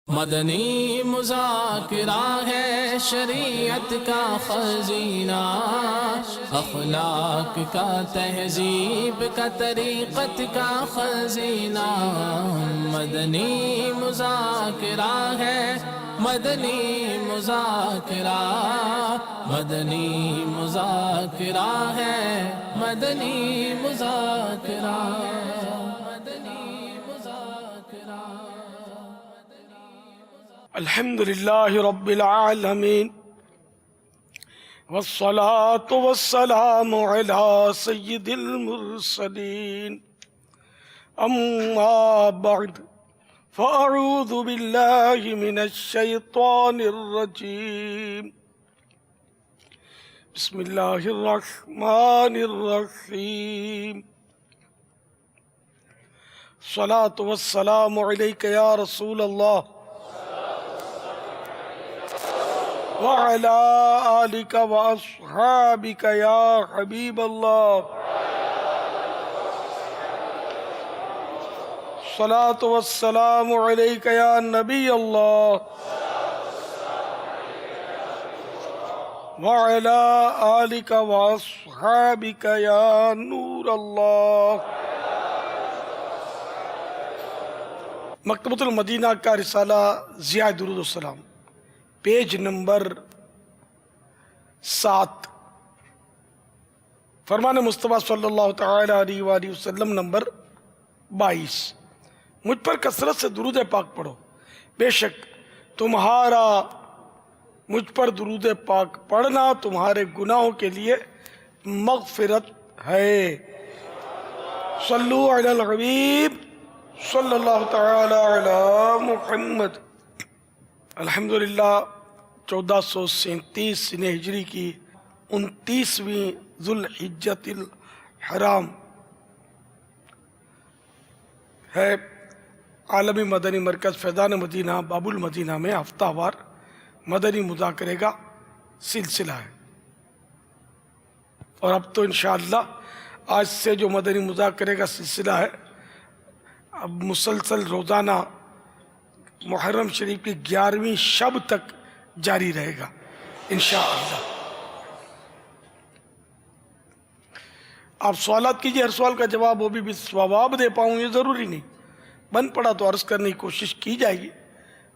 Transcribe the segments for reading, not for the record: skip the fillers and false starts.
مدنی مذاکرہ ہے شریعت کا خزینہ، اخلاق کا تہذیب کا طریقت کا خزینہ۔ مدنی مذاکرہ ہے، مدنی مذاکرہ، مدنی مذاکرہ ہے، مدنی مذاکرہ، مدنی مذاکرہ۔ الحمد للہ رب العالمین والصلاة والسلام علی سید المرسلین، اما بعد فاعوذ باللہ من الشیطان الرجیم، بسم اللہ الرحمن الرحیم۔ الصلاة والسلام علیک یا رسول اللہ وعلى آلك وأصحابك يا حبيب الله، الصلاة والسلام عليك يا نبي الله وعلى آلك وأصحابك يا نور الله۔ مکتبۃ المدینہ کا رسالہ ضیاء درود السلام، پیج نمبر 7، فرمان مصطفیٰ صلی اللہ تعالی علیہ وآلہ وسلم نمبر 22۔ مجھ پر کثرت سے درود پاک پڑھو، بے شک تمہارا مجھ پر درود پاک پڑھنا تمہارے گناہوں کے لیے مغفرت ہے۔ صلو علی الحبیب صلی اللہ تعالی علی محمد۔ الحمدللہ 1437 ہجری کی 29ویں ذوالحجۃ الحرام ہے۔ عالمی مدنی مرکز فیضان مدینہ باب المدینہ میں ہفتہ وار مدنی مذاکرے کا سلسلہ ہے، اور اب تو انشاءاللہ آج سے جو مدنی مذاکرے کا سلسلہ ہے اب مسلسل روزانہ محرم شریف کی 11ویں شب تک جاری رہے گا انشاءاللہ۔ آپ سوالات کیجئے، ہر سوال کا جواب وہ بھی ثواب دے پاؤں یہ ضروری نہیں، بن پڑا تو عرض کرنے کی کوشش کی جائے گی،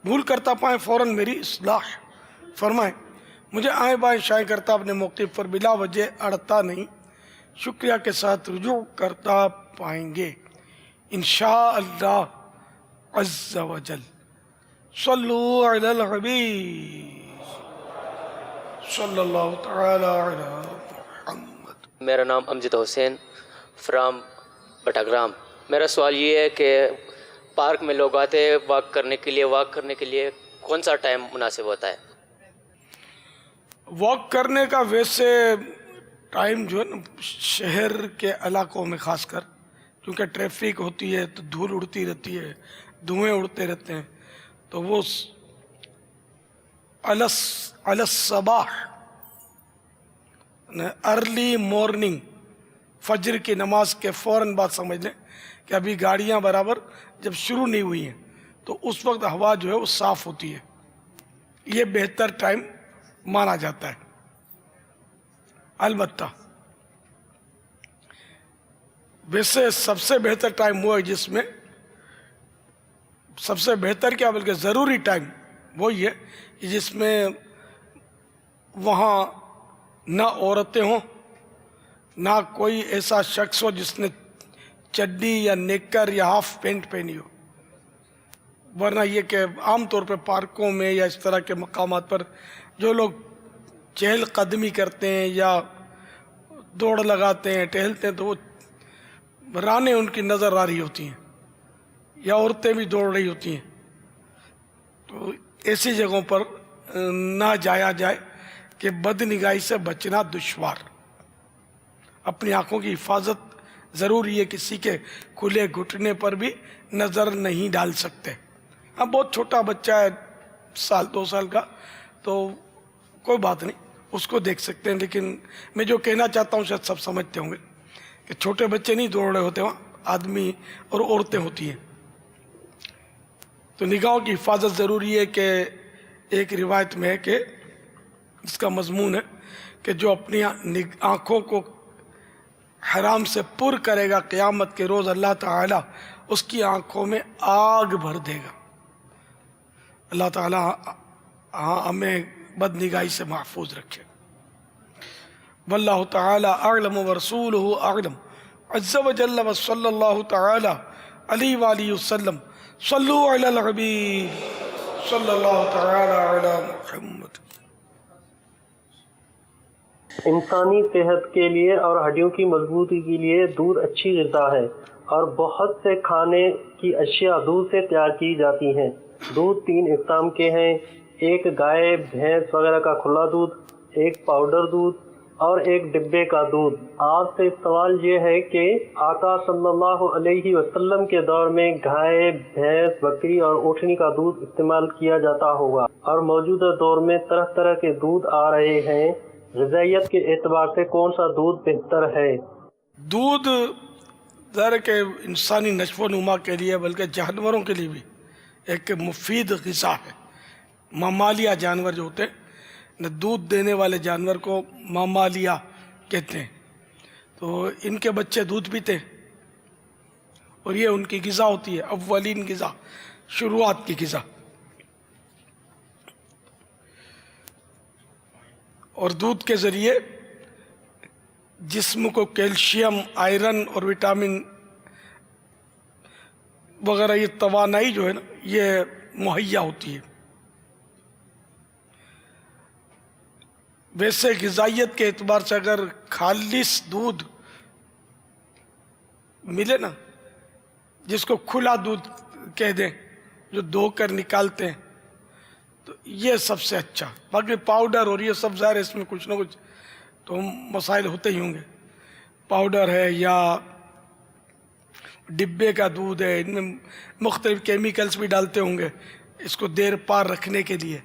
بھول کرتا پائیں فوراً میری اصلاح فرمائیں۔ مجھے آئیں بائیں شائیں کرتا اپنے موقف پر بلا وجہ اڑتا نہیں، شکریہ کے ساتھ رجوع کرتا پائیں گے انشاءاللہ عز و جل۔ صلو علی الحبیب صلی اللہ تعالی علی محمد۔ میرا نام امجد حسین فرام بٹاگرام۔ میرا سوال یہ ہے کہ پارک میں لوگ آتے ہیں واک کرنے کے لیے کون سا ٹائم مناسب ہوتا ہے؟ واک کرنے کا ویسے ٹائم جو ہے نا شہر کے علاقوں میں خاص کر، کیونکہ ٹریفک ہوتی ہے تو دھول اڑتی رہتی ہے، دھوئیں اڑتے رہتے ہیں، تو وہ علی الصباح ارلی مارننگ فجر کی نماز کے فوراً بعد سمجھ لیں کہ ابھی گاڑیاں برابر جب شروع نہیں ہوئی ہیں تو اس وقت ہوا جو ہے وہ صاف ہوتی ہے، یہ بہتر ٹائم مانا جاتا ہے۔ البتہ ویسے سب سے بہتر ٹائم وہ ہے جس میں سب سے بہتر کیا بلکہ ضروری ٹائم وہی ہے کہ جس میں وہاں نہ عورتیں ہوں، نہ کوئی ایسا شخص ہو جس نے چڈی یا نیکر یا ہاف پینٹ پہنی ہو، ورنہ یہ کہ عام طور پہ پارکوں میں یا اس طرح کے مقامات پر جو لوگ چہل قدمی کرتے ہیں یا دوڑ لگاتے ہیں ٹہلتے ہیں تو وہ رانیں ان کی نظر آ رہی ہوتی ہیں یا عورتیں بھی دوڑ رہی ہوتی ہیں، تو ایسی جگہوں پر نہ جایا جائے کہ بد نگاہی سے بچنا دشوار۔ اپنی آنکھوں کی حفاظت ضروری ہے، کسی کے کھلے گھٹنے پر بھی نظر نہیں ڈال سکتے۔ اب بہت چھوٹا بچہ ہے 1-2 سال کا تو کوئی بات نہیں، اس کو دیکھ سکتے ہیں، لیکن میں جو کہنا چاہتا ہوں شاید سب سمجھتے ہوں گے کہ چھوٹے بچے نہیں دوڑ رہے ہوتے، وہاں آدمی اور عورتیں ہوتی ہیں۔ تو نگاہوں کی حفاظت ضروری ہے کہ ایک روایت میں ہے کہ اس کا مضمون ہے کہ جو اپنی آنکھوں کو حرام سے پر کرے گا قیامت کے روز اللہ تعالیٰ اس کی آنکھوں میں آگ بھر دے گا. اللہ تعالیٰ ہمیں بد نگاہی سے محفوظ رکھے. واللہ تعالیٰ اعلم ورسولہ اعلم عز وجل وصلی اللہ تعالیٰ علیہ وآلہ وسلم. صلو علی الحبیب صلی اللہ تعالیٰ علی محمد. انسانی صحت کے لیے اور ہڈیوں کی مضبوطی کے لیے دودھ اچھی غذا ہے اور بہت سے کھانے کی اشیاء دودھ سے تیار کی جاتی ہیں. دودھ 3 اقسام کے ہیں، ایک گائے بھینس وغیرہ کا کھلا دودھ، ایک پاؤڈر دودھ اور ایک ڈبے کا دودھ. آپ سے سوال یہ ہے کہ آقا صلی اللہ علیہ وسلم کے دور میں گائے بھینس بکری اور اونٹنی کا دودھ استعمال کیا جاتا ہوگا اور موجودہ دور میں طرح طرح کے دودھ آ رہے ہیں. غذائیت کے اعتبار سے کون سا دودھ بہتر ہے؟ دودھ ظاہر کہ انسانی نشو و نما کے لیے بلکہ جانوروں کے لیے بھی ایک مفید غذا ہے. ممالیہ جانور جو ہوتے ہیں، دودھ دینے والے جانور کو ممالیہ کہتے ہیں. تو ان کے بچے دودھ پیتے ہیں اور یہ ان کی غذا ہوتی ہے، اولین غذا، شروعات کی غذا. اور دودھ کے ذریعے جسم کو کیلشیم، آئرن اور وٹامن وغیرہ یہ توانائی جو ہے نا یہ مہیا ہوتی ہے. ویسے غذائیت کے اعتبار سے اگر خالص دودھ ملے نا، جس کو کھلا دودھ کہہ دیں، جو دھو کر نکالتے ہیں، تو یہ سب سے اچھا. باقی پاؤڈر اور یہ سب ظاہر اس میں کچھ نہ کچھ تو مسائل ہوتے ہی ہوں گے. پاؤڈر ہے یا ڈبے کا دودھ ہے، ان میں مختلف کیمیکلز بھی ڈالتے ہوں گے اس کو دیر پار رکھنے کے لیے.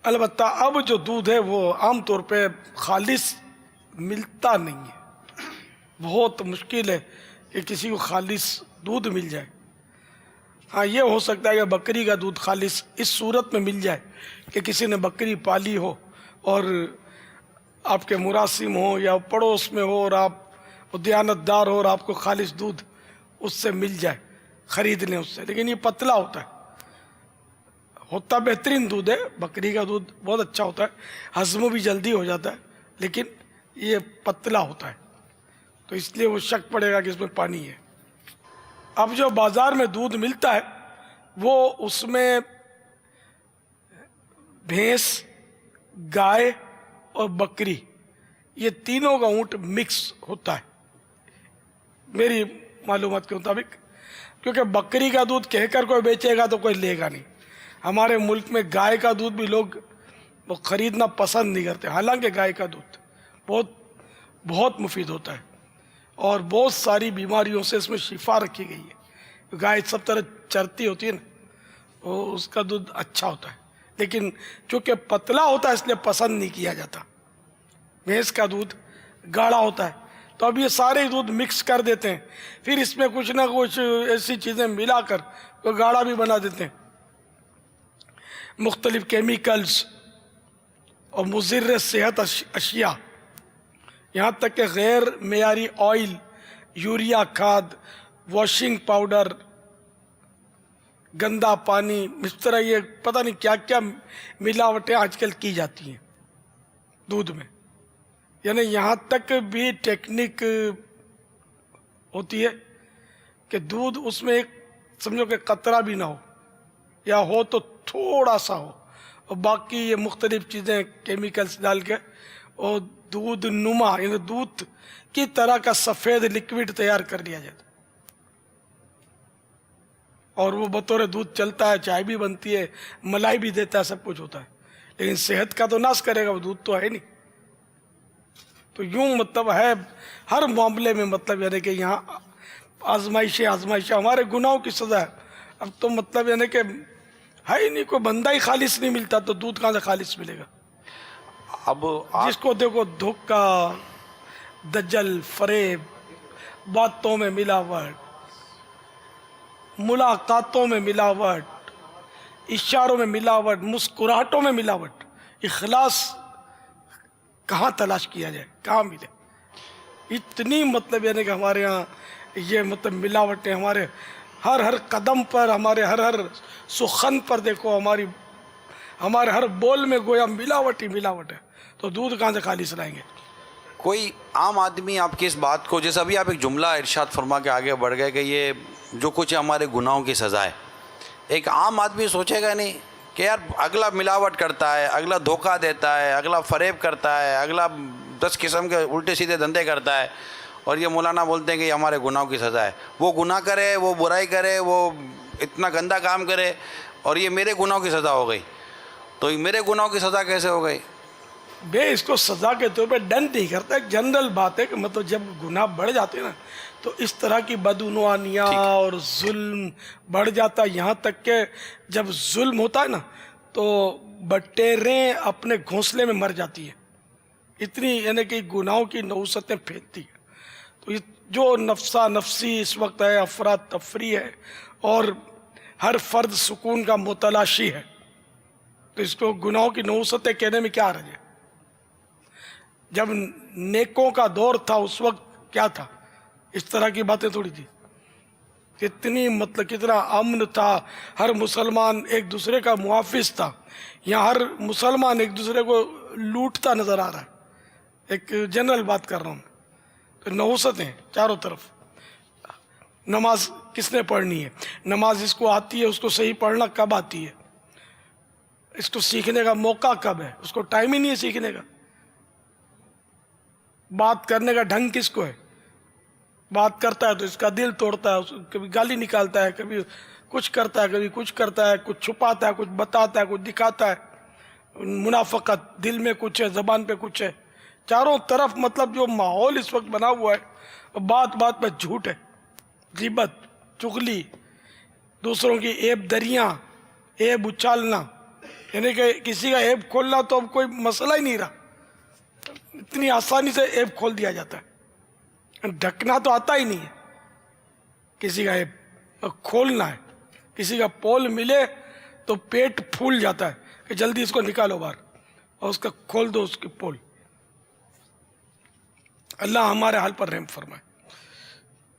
البتہ اب جو دودھ ہے وہ عام طور پہ خالص ملتا نہیں ہے. بہت مشکل ہے کہ کسی کو خالص دودھ مل جائے. ہاں یہ ہو سکتا ہے کہ بکری کا دودھ خالص اس صورت میں مل جائے کہ کسی نے بکری پالی ہو اور آپ کے مراسم ہو یا پڑوس میں ہو اور آپ دیانت دار ہو اور آپ کو خالص دودھ اس سے مل جائے، خرید لیں اس سے. لیکن یہ پتلا ہوتا بہترین دودھ ہے. بکری کا دودھ بہت اچھا ہوتا ہے، ہضم بھی جلدی ہو جاتا ہے، لیکن یہ پتلا ہوتا ہے تو اس لیے وہ شک پڑے گا کہ اس میں پانی ہے. اب جو بازار میں دودھ ملتا ہے وہ اس میں بھینس، گائے اور بکری یہ تینوں کا اونٹ مکس ہوتا ہے میری معلومات کے مطابق. کیونکہ بکری کا دودھ کہہ کر کوئی بیچے گا تو کوئی لے گا نہیں. ہمارے ملک میں گائے کا دودھ بھی لوگ وہ خریدنا پسند نہیں کرتے، حالانکہ گائے کا دودھ بہت مفید ہوتا ہے اور بہت ساری بیماریوں سے اس میں شفا رکھی گئی ہے. گائے سب طرح چرتی ہوتی ہے نا، وہ اس کا دودھ اچھا ہوتا ہے، لیکن چونکہ پتلا ہوتا ہے اس لیے پسند نہیں کیا جاتا. بھینس کا دودھ گاڑھا ہوتا ہے تو اب یہ سارے دودھ مکس کر دیتے ہیں، پھر اس میں کچھ نہ کچھ ایسی چیزیں ملا کر وہ گاڑھا بھی بنا دیتے ہیں. مختلف کیمیکلز اور مضر صحت اشیاء، یہاں تک کہ غیر معیاری آئل، یوریا کھاد، واشنگ پاؤڈر، گندا پانی، اس طرح یہ پتہ نہیں کیا کیا ملاوٹیں آج کل کی جاتی ہیں دودھ میں. یعنی یہاں تک بھی ٹیکنیک ہوتی ہے کہ دودھ اس میں ایک سمجھو کہ قطرہ بھی نہ ہو، یا ہو تو تھوڑا سا ہو، اور باقی یہ مختلف چیزیں کیمیکلز ڈال کے اور دودھ نما یعنی دودھ کی طرح کا سفید لکوڈ تیار کر لیا جاتا ہے اور وہ بطور دودھ چلتا ہے، چائے بھی بنتی ہے، ملائی بھی دیتا ہے، سب کچھ ہوتا ہے. لیکن صحت کا تو ناش کرے گا، وہ دودھ تو ہے نہیں. تو یوں مطلب ہے ہر معاملے میں، مطلب یعنی کہ یہاں آزمائشیں ہمارے گناہوں کی سزا ہے. اب تو مطلب یعنی کہ ہے ہی نہیں، کوئی بندہ ہی خالص نہیں ملتا تو دودھ کہاں سے خالص ملے گا. اب جس کو دیکھو دھوکہ، دجل، فریب، باتوں میں ملاوٹ، ملاقاتوں میں ملاوٹ، اشاروں میں ملاوٹ، مسکراہٹوں میں ملاوٹ. اخلاص کہاں تلاش کیا جائے، کہاں ملے؟ اتنی مطلب یعنی کہ ہمارے ہاں یہ مطلب ملاوٹیں ہمارے ہر قدم پر، ہمارے ہر سخن پر دیکھو، ہمارے ہر بول میں گویا ملاوٹ ہی ملاوٹ ہے. تو دودھ کہاں سے خالص لائیں گے؟ کوئی عام آدمی آپ کی اس بات کو، جیسا ابھی آپ ایک جملہ ارشاد فرما کے آگے بڑھ گئے کہ یہ جو کچھ ہے ہمارے گناہوں کی سزا ہے، ایک عام آدمی سوچے گا نہیں کہ یار اگلا ملاوٹ کرتا ہے، اگلا دھوکہ دیتا ہے، اگلا فریب کرتا ہے، اگلا 10 قسم کے الٹے سیدھے دھندے کرتا ہے، اور یہ مولانا بولتے ہیں کہ یہ ہمارے گناہوں کی سزا ہے. وہ گناہ کرے، وہ برائی کرے، وہ اتنا گندا کام کرے، اور یہ میرے گناہوں کی سزا ہو گئی. تو یہ میرے گناہوں کی سزا کیسے ہو گئی؟ بے اس کو سزا کے طور پہ ڈن نہیں کرتا. ایک جنرل بات ہے کہ مطلب جب گناہ بڑھ جاتے ہیں نا تو اس طرح کی بدعنوانیاں اور ظلم بڑھ جاتا ہے، یہاں تک کہ جب ظلم ہوتا ہے نا تو بٹیریں اپنے گھونسلے میں مر جاتی ہیں. اتنی یعنی کہ گناہوں کی نحوستیں پھینکتی ہیں. تو یہ جو نفسا نفسی اس وقت ہے، افراتفری ہے، اور ہر فرد سکون کا متلاشی ہے. تو اس کو گناہوں کی نحوستیں کہنے میں کیا حرج ہے؟ جب نیکوں کا دور تھا اس وقت کیا تھا؟ اس طرح کی باتیں تھوڑی تھی. کتنی مطلب کتنا امن تھا، ہر مسلمان ایک دوسرے کا محافظ تھا. یہاں ہر مسلمان ایک دوسرے کو لوٹتا نظر آ رہا ہے. ایک جنرل بات کر رہا ہوں. تو نحوستیں چاروں طرف. نماز کس نے پڑھنی ہے؟ نماز اس کو آتی ہے، اس کو صحیح پڑھنا کب آتی ہے؟ اس کو سیکھنے کا موقع کب ہے؟ اس کو ٹائم ہی نہیں ہے سیکھنے کا. بات کرنے کا ڈھنگ کس کو ہے؟ بات کرتا ہے تو اس کا دل توڑتا ہے، کبھی گالی نکالتا ہے، کبھی کچھ کرتا ہے، کبھی کچھ کرتا ہے، کچھ چھپاتا ہے، کچھ بتاتا ہے، کچھ دکھاتا ہے. منافقت، دل میں کچھ ہے، زبان پہ کچھ ہے. چاروں طرف مطلب جو ماحول اس وقت بنا ہوا ہے، بات بات پہ جھوٹ ہے، غیبت، چغلی، دوسروں کی عیب دریاں، عیب اچھالنا. یعنی کہ کسی کا عیب کھولنا تو اب کوئی مسئلہ ہی نہیں رہا. اتنی آسانی سے عیب کھول دیا جاتا ہے. ڈھکنا تو آتا ہی نہیں ہے کسی کا عیب، کھولنا ہے. کسی کا پول ملے تو پیٹ پھول جاتا ہے کہ جلدی اس کو نکالو باہر اور اس کا کھول دو اس کی پول. اللہ ہمارے حال پر رحم فرمائے.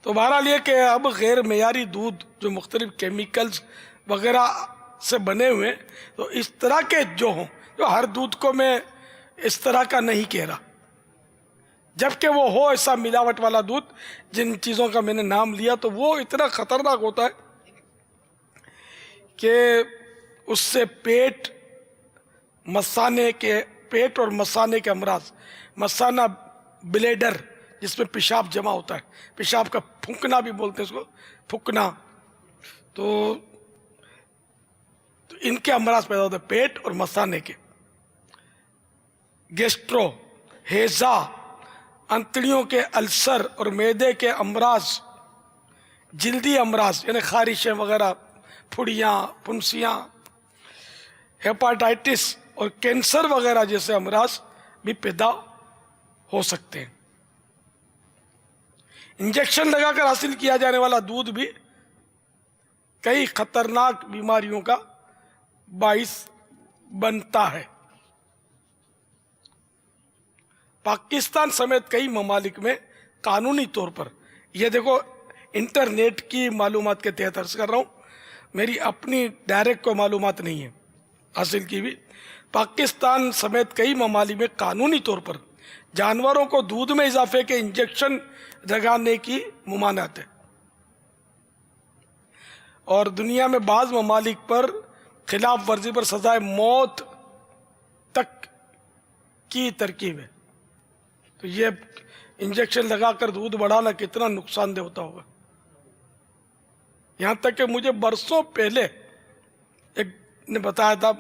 تو بہرحال یہ کہ اب غیر معیاری دودھ جو مختلف کیمیکلز وغیرہ سے بنے ہوئے، تو اس طرح کے جو ہوں، جو ہر دودھ کو میں اس طرح کا نہیں کہہ رہا، جبکہ وہ ہو ایسا ملاوٹ والا دودھ جن چیزوں کا میں نے نام لیا، تو وہ اتنا خطرناک ہوتا ہے کہ اس سے پیٹ اور مثانے کے امراض، مثانہ بلیڈر جس میں پیشاب جمع ہوتا ہے، پیشاب کا پھونکنا بھی بولتے ہیں اس کو، پھونکنا، تو ان کے امراض پیدا ہوتے ہیں، پیٹ اور مثانے کے. گیسٹرو، ہیضہ، انتڑیوں کے السر اور معدے کے امراض، جلدی امراض یعنی خارشیں وغیرہ، پھڑیاں، پھنسیاں، ہیپاٹائٹس اور کینسر وغیرہ جیسے امراض بھی پیدا ہو سکتے ہیں. انجیکشن لگا کر حاصل کیا جانے والا دودھ بھی کئی خطرناک بیماریوں کا باعث بنتا ہے. پاکستان سمیت کئی ممالک میں قانونی طور پر، یہ دیکھو انٹرنیٹ کی معلومات کے تحت عرض کر رہا ہوں، میری اپنی ڈائریکٹ کوئی معلومات نہیں ہے حاصل کی بھی، پاکستان سمیت کئی ممالک میں قانونی طور پر جانوروں کو دودھ میں اضافے کے انجیکشن لگانے کی ممانعت ہے. اور دنیا میں بعض ممالک پر خلاف ورزی پر سزائے موت تک کی ترکیب ہے. تو یہ انجیکشن لگا کر دودھ بڑھانا کتنا نقصان دہ ہوتا ہوگا. یہاں تک کہ مجھے برسوں پہلے ایک نے بتایا تھا،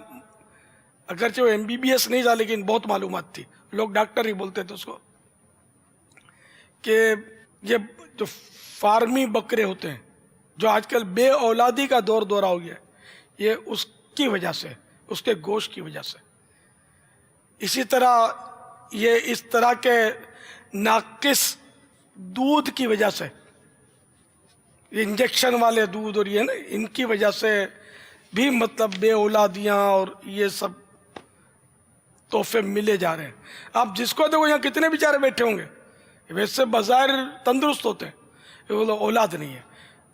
اگرچہ وہ MBBS نہیں تھا لیکن بہت معلومات تھی، لوگ ڈاکٹر ہی بولتے تھے اس کو، کہ یہ جو فارمی بکرے ہوتے ہیں، جو آج کل بے اولادی کا دورہ ہو گیا ہے، یہ اس کی وجہ سے، اس کے گوشت کی وجہ سے. اسی طرح یہ اس طرح کے ناقص دودھ کی وجہ سے، یہ انجیکشن والے دودھ اور یہ نا، ان کی وجہ سے بھی مطلب بے اولادیاں اور یہ سب تحفے ملے جا رہے ہیں. آپ جس کو دیکھو یہاں کتنے بیچارے بیٹھے ہوں گے ویسے بظاہر تندرست ہوتے ہیں، وہ لوگ اولاد نہیں ہے،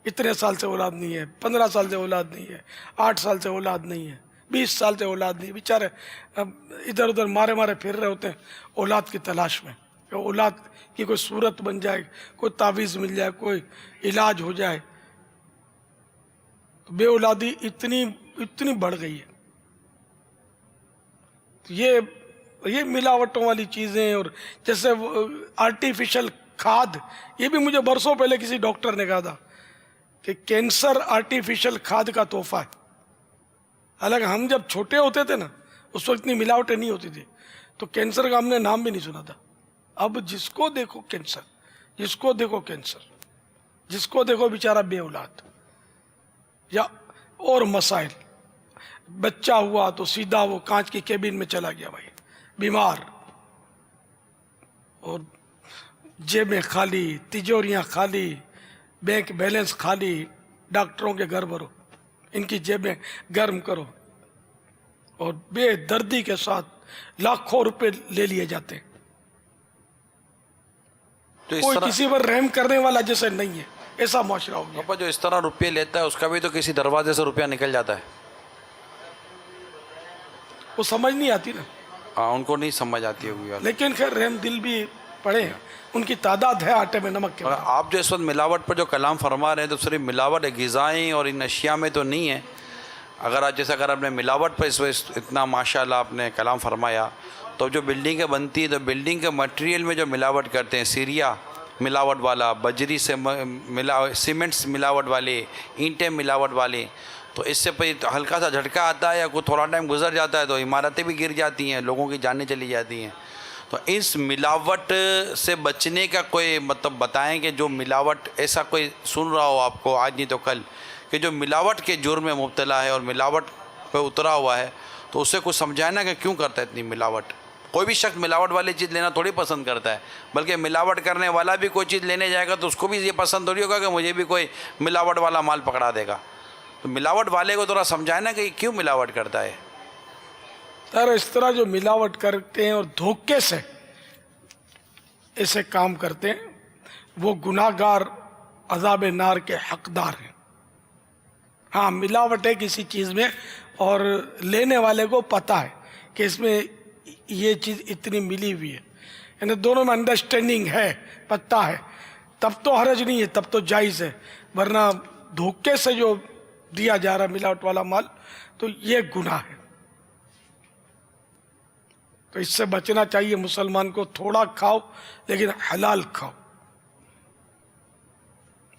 اتنے سال سے اولاد نہیں ہے، 15 سال سے اولاد نہیں ہے، 8 سال سے اولاد نہیں ہے، 20 سال سے اولاد نہیں ہے، بیچارے ادھر ادھر مارے مارے پھر رہے ہوتے ہیں اولاد کی تلاش میں، کہ اولاد کی کوئی صورت بن جائے، کوئی تعویذ مل جائے، کوئی علاج ہو جائے. بے اولادی اتنی بڑھ گئی ہے. یہ ملاوٹوں والی چیزیں، اور جیسے آرٹیفیشل کھاد، یہ بھی مجھے برسوں پہلے کسی ڈاکٹر نے کہا تھا کہ کینسر آرٹیفیشل کھاد کا تحفہ ہے. حالانکہ ہم جب چھوٹے ہوتے تھے نا اس وقت اتنی ملاوٹیں نہیں ہوتی تھی، تو کینسر کا ہم نے نام بھی نہیں سنا تھا. اب جس کو دیکھو کینسر، جس کو دیکھو کینسر، جس کو دیکھو بیچارہ بے اولاد یا اور مسائل. بچہ ہوا تو سیدھا وہ کانچ کی کیبن میں چلا گیا بھائی، بیمار، اور جیبیں خالی، تجوریاں خالی، بینک بیلنس خالی. ڈاکٹروں کے گھر بھرو، ان کی جیبیں گرم کرو، اور بے دردی کے ساتھ لاکھوں روپے لے لیے جاتے ہیں. تو اس کوئی طرح کسی پر رحم کرنے والا جیسے نہیں ہے، ایسا معاشرہ ہو گیا. پاپا جو اس طرح روپے لیتا ہے اس کا بھی تو کسی دروازے سے روپیہ نکل جاتا ہے. وہ سمجھ نہیں آتی نا، ان کو نہیں سمجھ آتی ہوگی. لیکن خیر رحم دل بھی پڑے ہیں، ان کی تعداد ہے آٹے میں نمک کے. اور آپ جو اس وقت ملاوٹ پر جو کلام فرما رہے ہیں تو صرف ملاوٹ غذائیں اور ان اشیاء میں تو نہیں ہے. اگر آپ نے ملاوٹ پر اس وقت اتنا ماشاءاللہ آپ نے کلام فرمایا، تو جو بلڈنگیں بنتی ہیں تو بلڈنگ کے مٹیریل میں جو ملاوٹ کرتے ہیں، سیریا ملاوٹ والا، بجری سے سیمنٹس ملاوٹ والے، اینٹیں ملاوٹ والے، تو اس سے ہلکا سا جھٹکا آتا ہے یا کوئی تھوڑا ٹائم گزر جاتا ہے تو عمارتیں بھی گر جاتی ہیں، لوگوں کی جانیں چلی جاتی ہیں. تو اس ملاوٹ سے بچنے کا کوئی مطلب بتائیں کہ جو ملاوٹ، ایسا کوئی سن رہا ہو آپ کو آج نہیں تو کل، کہ جو ملاوٹ کے جرم میں مبتلا ہے اور ملاوٹ پہ اترا ہوا ہے، تو اسے کچھ سمجھائیں نا کہ کیوں کرتا ہے اتنی ملاوٹ. کوئی بھی شخص ملاوٹ والی چیز لینا تھوڑی پسند کرتا ہے، بلکہ ملاوٹ کرنے والا بھی کوئی چیز لینے جائے گا تو اس کو بھی یہ پسند تھوڑی ہوگا کہ مجھے بھی کوئی ملاوٹ والا مال پکڑا دے گا. تو ملاوٹ والے کو تھوڑا سمجھائیں نا کہ کیوں ملاوٹ کرتا ہے. اس طرح جو ملاوٹ کرتے ہیں اور دھوکے سے ایسے کام کرتے ہیں، وہ گناہگار عذاب نار کے حقدار ہیں. ہاں ملاوٹ ہے کسی چیز میں اور لینے والے کو پتہ ہے کہ اس میں یہ چیز اتنی ملی ہوئی ہے، یعنی دونوں میں انڈرسٹینڈنگ ہے، پتہ ہے، تب تو حرج نہیں ہے، تب تو جائز ہے. ورنہ دھوکے سے جو دیا جا رہا ملاوٹ والا مال تو یہ گناہ ہے. تو اس سے بچنا چاہیے مسلمان کو. تھوڑا کھاؤ لیکن حلال کھاؤ.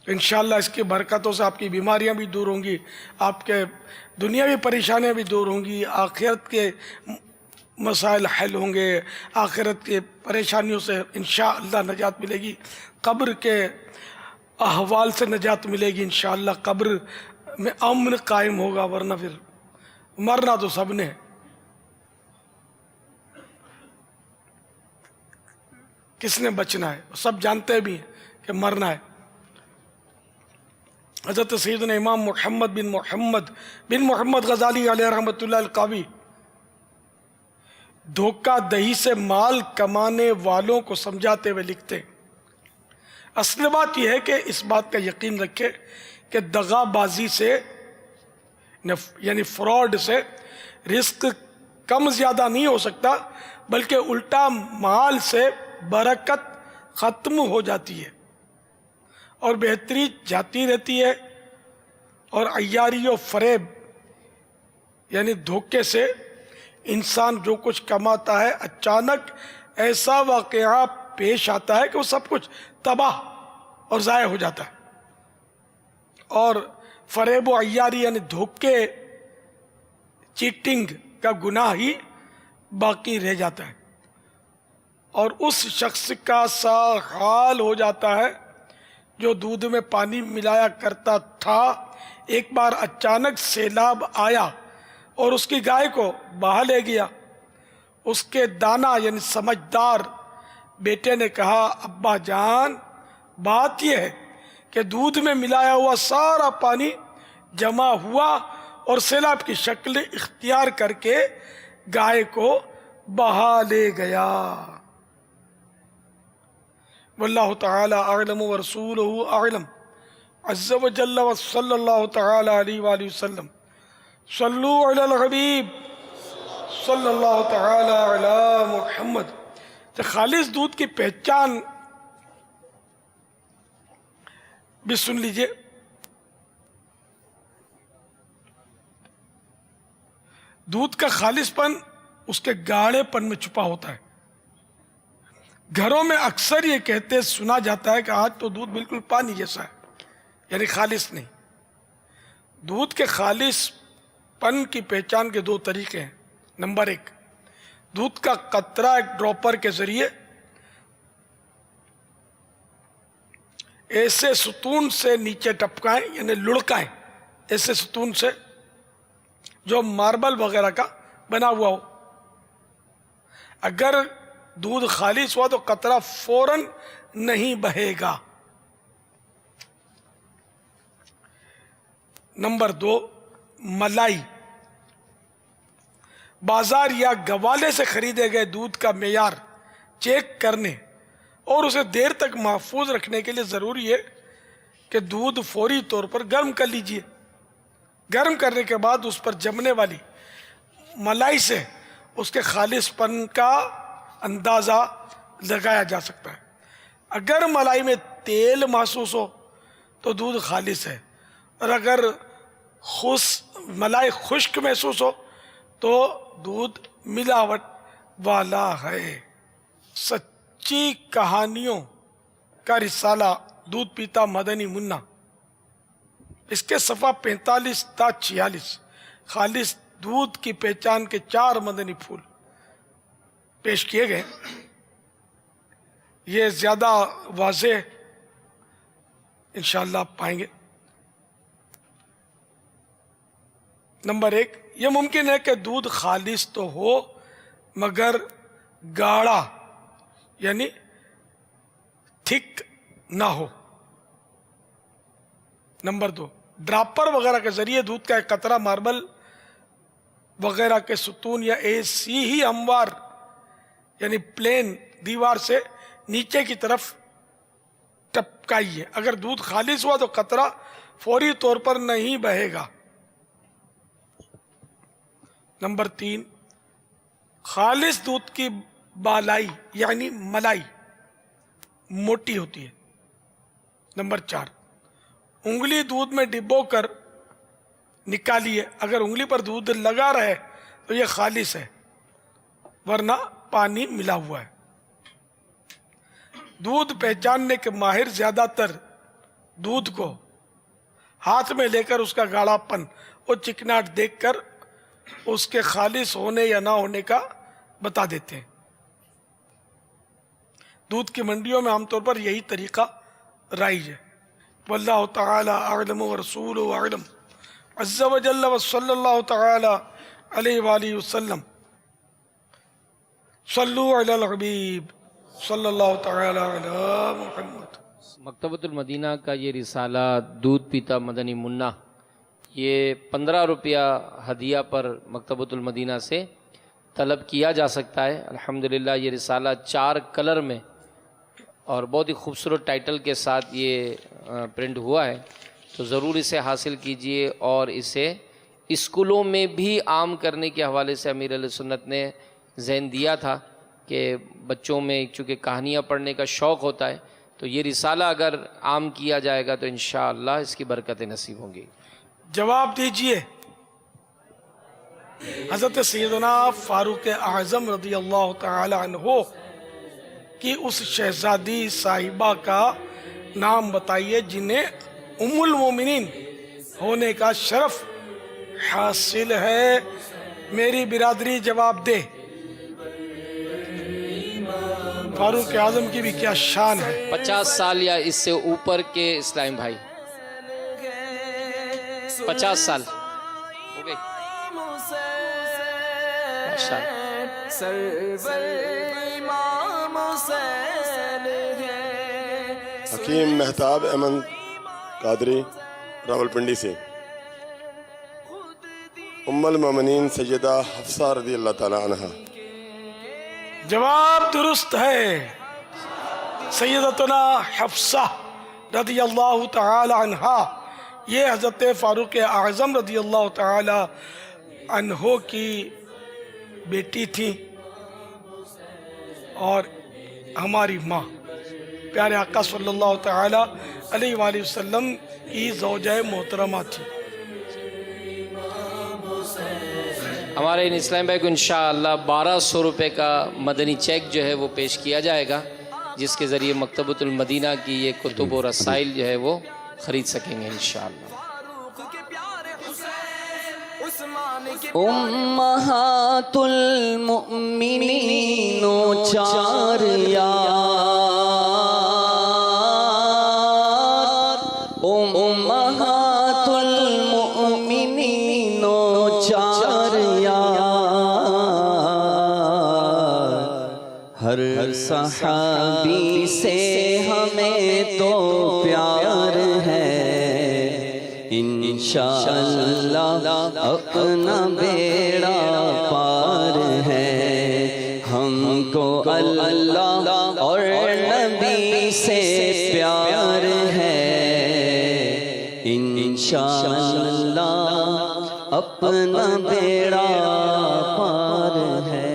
انشاءاللہ اس کی برکتوں سے آپ کی بیماریاں بھی دور ہوں گی، آپ کے دنیاوی پریشانیاں بھی دور ہوں گی، آخرت کے مسائل حل ہوں گے، آخرت کے پریشانیوں سے انشاءاللہ نجات ملے گی، قبر کے احوال سے نجات ملے گی انشاءاللہ، قبر میں امن قائم ہوگا. ورنہ پھر مرنا تو سب نے، کس نے بچنا ہے؟ سب جانتے بھی ہیں کہ مرنا ہے. حضرت سیدنا امام محمد بن محمد غزالی علیہ رحمۃ اللہ القاوی دھوکہ دہی سے مال کمانے والوں کو سمجھاتے ہوئے لکھتے ہیں، اصل بات یہ ہے کہ اس بات کا یقین رکھے کہ دغا بازی سے یعنی فراڈ سے رزق کم زیادہ نہیں ہو سکتا، بلکہ الٹا مال سے برکت ختم ہو جاتی ہے اور بہتری جاتی رہتی ہے. اور عیاری و فریب یعنی دھوکے سے انسان جو کچھ کماتا ہے اچانک ایسا واقعہ پیش آتا ہے کہ وہ سب کچھ تباہ اور ضائع ہو جاتا ہے. اور فریب و عیاری یعنی دھوکے، چیٹنگ کا گناہ ہی باقی رہ جاتا ہے، اور اس شخص کا سا حال ہو جاتا ہے جو دودھ میں پانی ملایا کرتا تھا، ایک بار اچانک سیلاب آیا اور اس کی گائے کو بہا لے گیا. اس کے دانا یعنی سمجھدار بیٹے نے کہا، ابا جان بات یہ ہے کہ دودھ میں ملایا ہوا سارا پانی جمع ہوا اور سیلاب کی شکل اختیار کر کے گائے کو بہا لے گیا. واللہ تعالی اعلم ورسولہ اعلم عز وجل وصلی اللہ تعالی علیہ وآلہ وسلم. صلو علی الحبیب صلی اللہ تعالی علی محمد. تو خالص دودھ کی پہچان بھی سن لیجئے. دودھ کا خالص پن اس کے گاڑھے پن میں چھپا ہوتا ہے. گھروں میں اکثر یہ کہتے سنا جاتا ہے کہ آج تو دودھ بالکل پانی جیسا ہے، یعنی خالص نہیں. دودھ کے خالص پن کی پہچان کے دو طریقے ہیں. نمبر ایک، دودھ کا قطرہ ایک ڈراپر کے ذریعے ایسے ستون سے نیچے ٹپکائیں، یعنی لڑکائیں ایسے ستون سے جو ماربل وغیرہ کا بنا ہوا ہو. اگر دودھ خالص ہوا تو قطرہ فوراً نہیں بہے گا. نمبر دو، ملائی. بازار یا گوالے سے خریدے گئے دودھ کا معیار چیک کرنے اور اسے دیر تک محفوظ رکھنے کے لیے ضروری ہے کہ دودھ فوری طور پر گرم کر لیجئے. گرم کرنے کے بعد اس پر جمنے والی ملائی سے اس کے خالص پن کا اندازہ لگایا جا سکتا ہے. اگر ملائی میں تیل محسوس ہو تو دودھ خالص ہے، اور اگر ملائی خشک محسوس ہو تو دودھ ملاوٹ والا ہے. سچی کہانیوں کا رسالہ دودھ پیتا مدنی منا، اس کے صفحہ 45 تا 46 خالص دودھ کی پہچان کے 4 مدنی پھول پیش کیے گئے. یہ زیادہ واضح انشاءاللہ آپ پائیں گے. نمبر ایک، یہ ممکن ہے کہ دودھ خالص تو ہو مگر گاڑھا یعنی تھک نہ ہو. نمبر دو، ڈراپر وغیرہ کے ذریعے دودھ کا ایک قطرہ ماربل وغیرہ کے ستون یا ایسی ہی ہموار یعنی پلین دیوار سے نیچے کی طرف ٹپکائیے. اگر دودھ خالص ہوا تو قطرہ فوری طور پر نہیں بہے گا. نمبر تین، خالص دودھ کی بالائی یعنی ملائی موٹی ہوتی ہے. نمبر چار، انگلی دودھ میں ڈبو کر نکالیے. اگر انگلی پر دودھ لگا رہے تو یہ خالص ہے، ورنہ پانی ملا ہوا ہے. دودھ پہچاننے کے ماہر زیادہ تر دودھ کو ہاتھ میں لے کر اس کا گاڑھا پن اور چکناٹ دیکھ کر اس کے خالص ہونے یا نہ ہونے کا بتا دیتے ہیں. دودھ کی منڈیوں میں عام طور پر یہی طریقہ رائج ہے. واللہ تعالی اعلم ورسولہ اعلم عز وجل وصلی اللہ تعالی علیہ وآلہ وسلم. صلو علی الحبیب صلی اللہ تعالی علی محمد. مکتبۃ المدینہ کا یہ رسالہ دودھ پیتا مدنی منا، یہ 15 روپیہ ہدیہ پر مکتبۃ المدینہ سے طلب کیا جا سکتا ہے. الحمدللہ یہ رسالہ 4 کلر میں اور بہت ہی خوبصورت ٹائٹل کے ساتھ یہ پرنٹ ہوا ہے، تو ضرور اسے حاصل کیجئے. اور اسے اسکولوں میں بھی عام کرنے کے حوالے سے امیر علیہ سنت نے ذہن دیا تھا کہ بچوں میں چونکہ کہانیاں پڑھنے کا شوق ہوتا ہے، تو یہ رسالہ اگر عام کیا جائے گا تو انشاءاللہ اس کی برکتیں نصیب ہوں گی. جواب دیجئے. حضرت سیدنا فاروق اعظم رضی اللہ تعالی عنہ کی اس شہزادی صاحبہ کا نام بتائیے جنہیں ام المومنین ہونے کا شرف حاصل ہے. میری برادری جواب دے. فاروق اعظم کی بھی کیا شان ہے. 50 سال یا اس سے اوپر کے اسلام بھائی، 50 سال ہو گئی. حکیم مہتاب احمد قادری راولپنڈی سے، ام المومنین سیدہ حفصہ رضی اللہ تعالی عنہ۔ جواب درست ہے، سیدتنا حفصہ رضی اللہ تعالی عنہا یہ حضرت فاروق اعظم رضی اللہ تعالی عنہ کی بیٹی تھی اور ہماری ماں پیارے آقا صلی اللہ تعالی علیہ وآلہ وسلم کی زوجہ محترمہ تھی۔ ہمارے ان اسلام بھائی کو انشاءاللہ 1200 روپے کا مدنی چیک جو ہے وہ پیش کیا جائے گا، جس کے ذریعے مکتبۃ المدینہ کی یہ کتب و رسائل جو ہے وہ خرید سکیں گے انشاءاللہ۔ امہات المؤمنین چار یار، امہات المؤمنین چار یار، ہر صحابی سے ہمیں تو پیار ہے، انشاءاللہ اپنا بیڑا پار ہے، ہم کو اللہ اور نبی سے پیار ہے، انشاءاللہ اپنا بیڑا پار ہے۔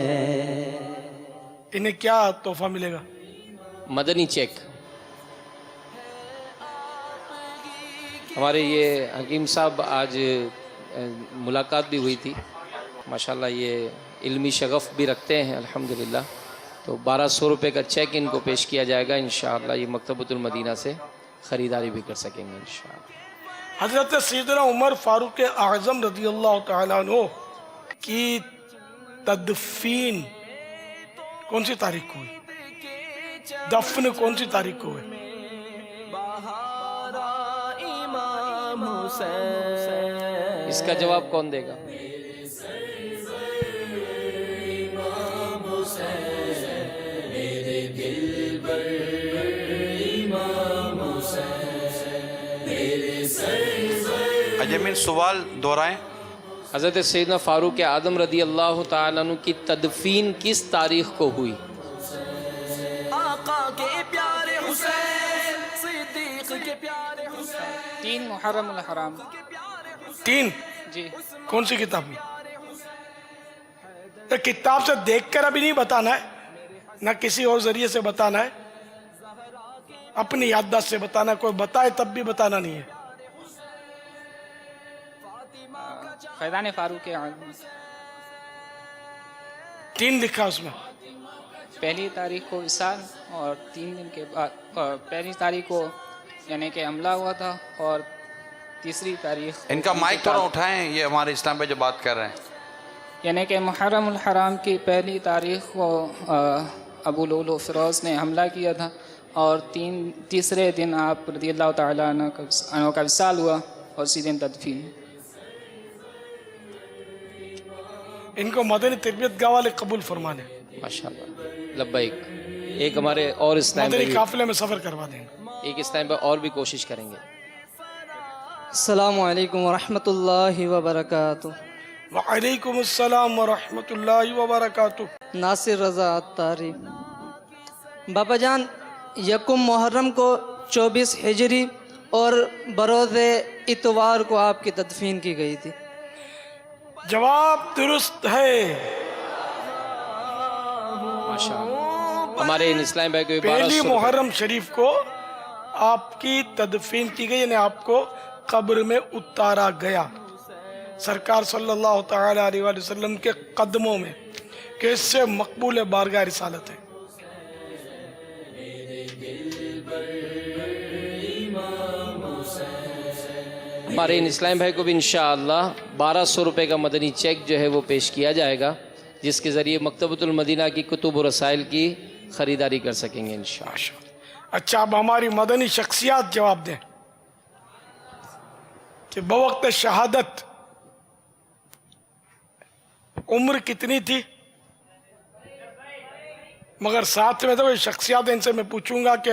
انہیں کیا تحفہ ملے گا؟ مدنی چیک۔ ہمارے یہ حکیم صاحب آج ملاقات بھی ہوئی تھی، ماشاءاللہ یہ علمی شغف بھی رکھتے ہیں الحمدللہ، تو 1200 روپے کا چیک ان کو پیش کیا جائے گا انشاءاللہ، یہ مکتبۃ المدینہ سے خریداری بھی کر سکیں گے انشاءاللہ۔ حضرت سیدنا عمر فاروق اعظم رضی اللہ تعالیٰ عنہ کی تدفین کون سی تاریخ کو ہوئی؟ دفن کون سی تاریخ کو ہوئی؟ اس کا جواب کون دے گا؟ اجمین سوال دہرائیں۔ حضرت سیدنا فاروق اعظم رضی اللہ تعالیٰ عنہ کی تدفین کس تاریخ کو ہوئی؟ آقا کے پیارے حسین، صدیق کے پیارے حسین، 3 محرم الحرام۔ 3 جی کون سی کتاب میں؟ کتاب سے دیکھ کر ابھی نہیں بتانا ہے، نہ کسی اور ذریعے سے بتانا ہے، اپنی یادداشت سے بتانا ہے، کوئی بتائے تب بھی بتانا نہیں ہے۔ فیضان فاروق اعظم، 3 لکھا اس میں۔ پہلی تاریخ کو وصال اور 3 دن کے بعد، پہلی تاریخ کو یعنی کہ حملہ ہوا تھا، اور تیسری تاریخ ان کا مائک تھوڑا اٹھائیں، یہ ہمارے اسلام پہ جو بات کر رہے ہیں۔ یعنی کہ محرم الحرام کی پہلی تاریخ کو ابو لولو فیروز نے حملہ کیا تھا، اور تیسرے دن آپ رضی اللہ تعالیٰ عنہ کا وصال ہوا، اور اسی دن تدفین۔ ان کو مدنی تربیت گاہ والے قبول فرمانے، ماشاءاللہ لبیک۔ ایک ہمارے اور اسلام مدنی بھائی، قافلے میں سفر کروا دیں گے۔ ایک اسلام بھائی اور بھی کوشش کریں گے۔ السلام علیکم ورحمۃ اللہ وبرکاتہ۔ وعلیکم السلام ورحمۃ اللہ وبرکاتہ۔ ناصر رضا عطاری۔ بابا جان، 1 محرم کو 24 ہجری اور بروز اتوار کو آپ کی تدفین کی گئی تھی۔ جواب درست ہے، ماشاءاللہ ہمارے ان اسلام بھائی کو بھی پہلی 1200 روپے۔ محرم شریف کو آپ کی تدفین کی گئی، یعنی آپ کو قبر میں اتارا گیا سرکار صلی اللہ تعالی علیہ وآلہ وسلم کے قدموں میں، کہ اس سے مقبول بارگاہ رسالت ہے۔ ہمارے ان اسلام بھائی کو بھی انشاءاللہ 1200 روپے کا مدنی چیک جو ہے وہ پیش کیا جائے گا، جس کے ذریعے مکتبۃ المدینہ کی کتب و رسائل کی خریداری کر سکیں گے انشاءاللہ۔ اچھا، اب ہماری مدنی شخصیات جواب دیں کہ بوقت شہادت عمر کتنی تھی؟ مگر ساتھ میں تو شخصیات ان سے میں پوچھوں گا کہ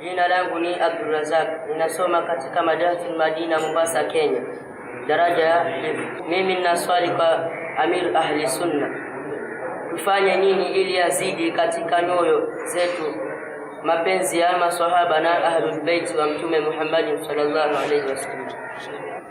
Jina langu ni Abdul Razak, ninasoma katika madrasa Madina Mombasa, Kenya, daraja ya hifdh. Mimi nina swali kwa Amir Ahli Sunna, tufanye nini ili yazidi katika nyoyo zetu mapenzi ya maswahaba na Ahlul Bait wa Mtume Muhammad sallallahu alaihi wasallam,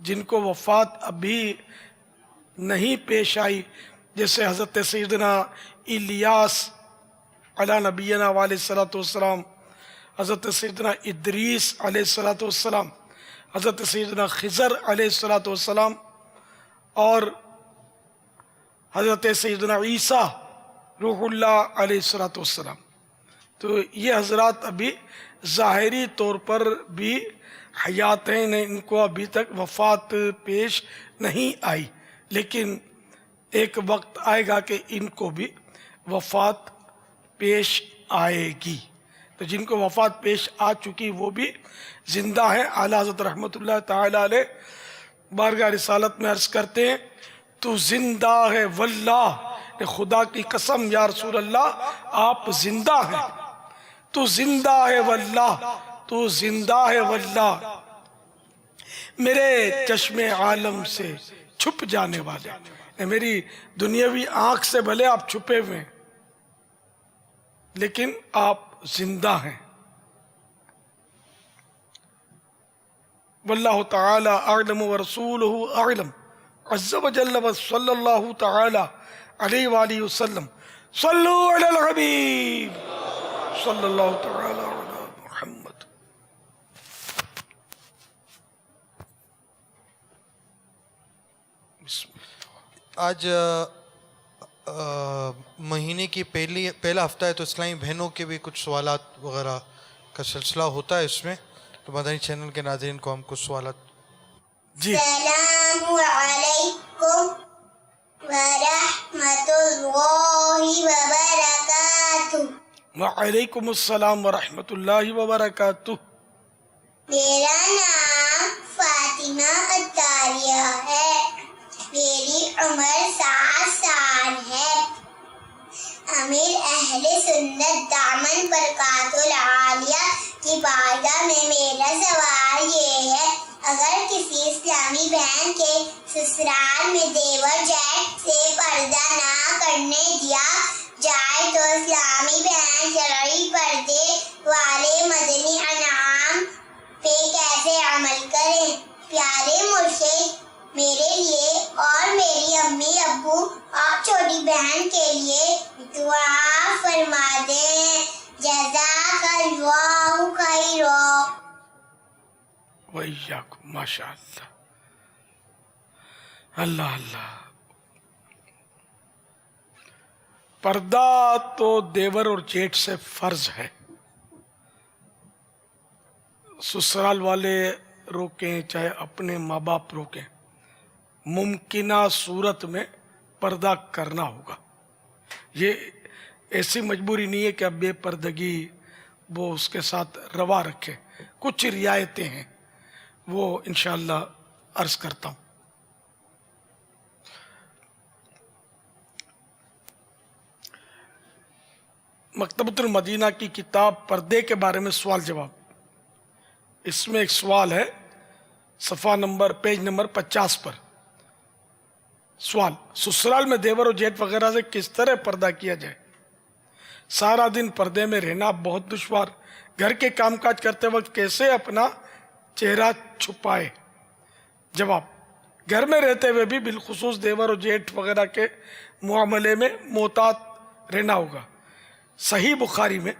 جن کو وفات ابھی نہیں پیش آئی، جیسے حضرت سیدنا الیاس علی نبینا علیہ الصلوۃ والسلام، حضرت سیدنا ادریس علیہ الصلوۃ والسلام، حضرت سیدنا خضر علیہ الصلوۃ والسلام، اور حضرت سیدنا عیسیٰ روح اللہ علیہ الصلوۃ والسلام. تو یہ حضرات ابھی ظاہری طور پر بھی حیات ہیں، ان کو ابھی تک وفات پیش نہیں آئی، لیکن ایک وقت آئے گا کہ ان کو بھی وفات پیش آئے گی. تو جن کو وفات پیش آ چکی وہ بھی زندہ ہیں. اعلیٰ حضرت رحمۃ اللہ تعالی علیہ بارگاہ رسالت میں عرض کرتے ہیں تو زندہ ہے واللہ، خدا کی قسم یا رسول اللہ آپ زندہ ہیں، تو زندہ ہے واللہ، تو زندہ ہے واللہ، میرے چشم عالم سے چھپ جانے والے. میری دنیاوی آنکھ سے بھلے آپ چھپے ہوئے ہیں لیکن آپ زندہ ہیں. واللہ تعالی اعلم ورسولہ اعلم عز وجل وصلی اللہ تعالی علیہ وآلہ وسلم. صلو علی الحبیب صلی اللہ تعالی علی محمد. آج مہینے کی پہلا ہفتہ ہے تو اسلامی بہنوں کے بھی کچھ سوالات وغیرہ کا سلسلہ ہوتا ہے اس میں، تو مدنی چینل کے ناظرین کو ہم کچھ سوالات. جی. السلام علیکم ورحمۃ اللہ وبرکاتہ. وعلیکم السلام ورحمۃ اللہ وبرکاتہ. میرا نام فاطمہ عطاریہ ہے، میری عمر 7 سال ہے. امیر اہل سنت دامن برکات العالیہ کی بارگاہ میں میرا سوال یہ ہے، اگر کسی اسلامی بہن کے سسرال میں دیور جیٹھ سے پردہ نہ کرنے دیا جائے تو اسلامی بہن شرعی پردے والے مدنی انعام پہ کیسے عمل کریں؟ پیارے مرشد میرے لیے اور میری امی ابو اور چھوٹی بہن کے لیے دعا فرما دیں. جزاک اللہ خیرا. وإیاکم. ماشاء اللہ. اللہ اللہ. پردہ تو دیور اور جیٹھ سے فرض ہے، سسرال والے روکیں چاہے اپنے ماں باپ روکیں، ممکنہ صورت میں پردہ کرنا ہوگا. یہ ایسی مجبوری نہیں ہے کہ اب بے پردگی وہ اس کے ساتھ روا رکھے، کچھ رعایتیں ہیں وہ انشاءاللہ عرض کرتا ہوں. مکتبۃ المدینہ کی کتاب پردے کے بارے میں سوال جواب. اس میں ایک سوال ہے صفحہ نمبر پیج نمبر 50 پر. سوال: سسرال میں دیور اور جیٹھ وغیرہ سے کس طرح پردہ کیا جائے؟ سارا دن پردے میں رہنا بہت دشوار، گھر کے کام کاج کرتے وقت کیسے اپنا چہرہ چھپائے؟ جواب: گھر میں رہتے ہوئے بھی بالخصوص دیور اور جیٹھ وغیرہ کے معاملے میں محتاط رہنا ہوگا. صحیح بخاری میں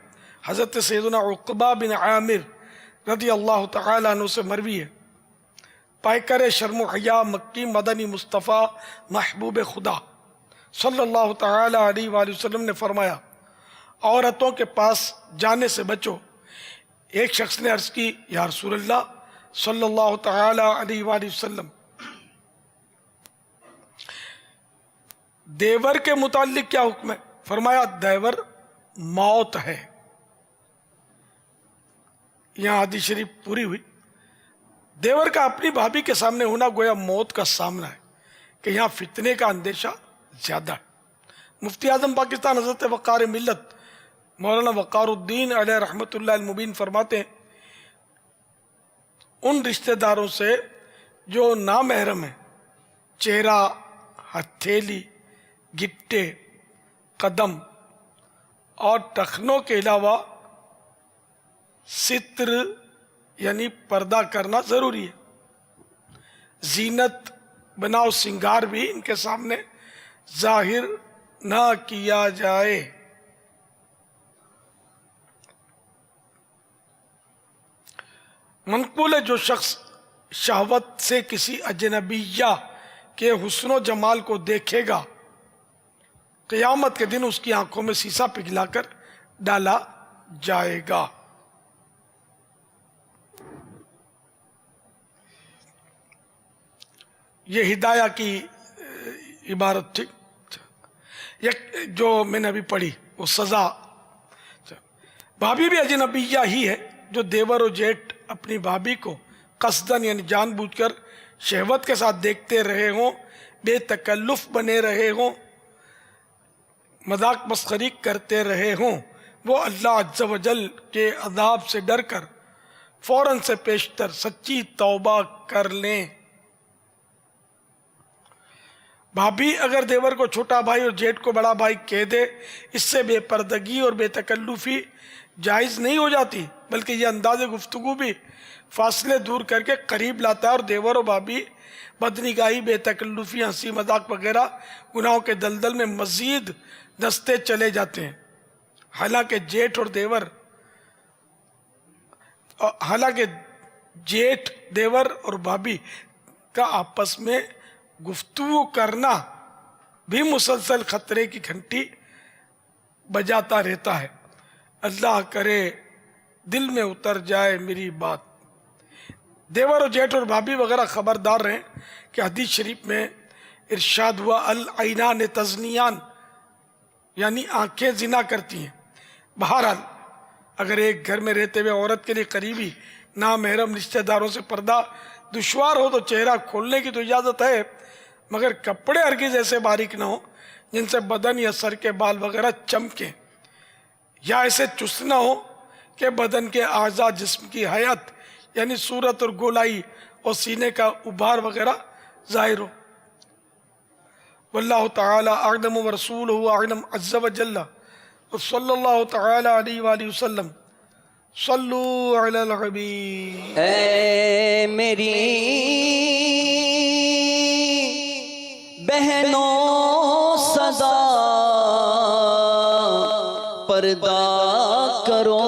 حضرت سیدنا عقبہ بن عامر رضی اللہ تعالیٰ عنہ سے مروی ہے، پائکر شرم و حیا مکی مدنی مصطفیٰ محبوب خدا صلی اللہ تعالی علیہ وآلہ وسلم نے فرمایا، عورتوں کے پاس جانے سے بچو. ایک شخص نے عرض کی، یا رسول اللہ صلی اللہ تعالی علیہ وآلہ وسلم، دیور کے متعلق کیا حکم ہے؟ فرمایا، دیور موت ہے. یہاں حدیث شریف پوری ہوئی. دیور کا اپنی بھابھی کے سامنے ہونا گویا موت کا سامنا ہے کہ یہاں فتنے کا اندیشہ زیادہ ہے. مفتی اعظم پاکستان حضرت وقار ملت مولانا وقار الدین علیہ رحمۃ اللہ المبین فرماتے ہیں، ان رشتہ داروں سے جو نامحرم ہیں، چہرہ، ہتھیلی، گٹے، قدم اور ٹخنوں کے علاوہ ستر یعنی پردہ کرنا ضروری ہے. زینت بناؤ سنگار بھی ان کے سامنے ظاہر نہ کیا جائے. منقول ہے جو شخص شہوت سے کسی اجنبیہ کے حسن و جمال کو دیکھے گا قیامت کے دن اس کی آنکھوں میں سیسا پگھلا کر ڈالا جائے گا. یہ ہدایہ کی عبارت تھی جو میں نے ابھی پڑھی وہ سزا. بھابھی بھی اجنبیہ ہی ہے جو دیور و جیٹ اپنی بھابھی کو قصدن یعنی جان بوجھ کر شہوت کے ساتھ دیکھتے رہے ہوں، بے تکلف بنے رہے ہوں، مذاق مسخری کرتے رہے ہوں، وہ اللہ عز و جل کے عذاب سے ڈر کر فوراً سے پیشتر سچی توبہ کر لیں. بھابھی اگر دیور کو چھوٹا بھائی اور جیٹ کو بڑا بھائی کہہ دے اس سے بے پردگی اور بے تکلفی جائز نہیں ہو جاتی، بلکہ یہ انداز گفتگو بھی فاصلے دور کر کے قریب لاتا ہے، اور دیور و بھابھی بدنگاہی، بے تکلفی، ہنسی مذاق وغیرہ گناہوں کے دلدل میں مزید دستے چلے جاتے ہیں. حالانکہ جیٹ دیور اور بھابھی کا آپس میں گفتگو کرنا بھی مسلسل خطرے کی گھنٹی بجاتا رہتا ہے. اللہ کرے دل میں اتر جائے میری بات. دیور و جیٹ اور بھابھی وغیرہ خبردار رہیں کہ حدیث شریف میں ارشاد ہوا العینان تزنیان، یعنی آنکھیں زنا کرتی ہیں. بہرحال اگر ایک گھر میں رہتے ہوئے عورت کے لیے قریبی نامحرم رشتہ داروں سے پردہ دشوار ہو تو چہرہ کھولنے کی تو اجازت ہے، مگر کپڑے ہرگز ایسے باریک نہ ہو جن سے بدن یا سر کے بال وغیرہ چمکیں، یا ایسے چست نہ ہو کہ بدن کے اعضاء جسم کی حیات یعنی صورت اور گولائی اور سینے کا ابھار وغیرہ ظاہر ہو. واللہ تعالی اعلم ورسولہ اعلم عز وجل، صلی اللہ تعالی علیہ وآلہ وسلم. صلو علی الحبیب. اے میری بہنوں صدا پردہ کرو،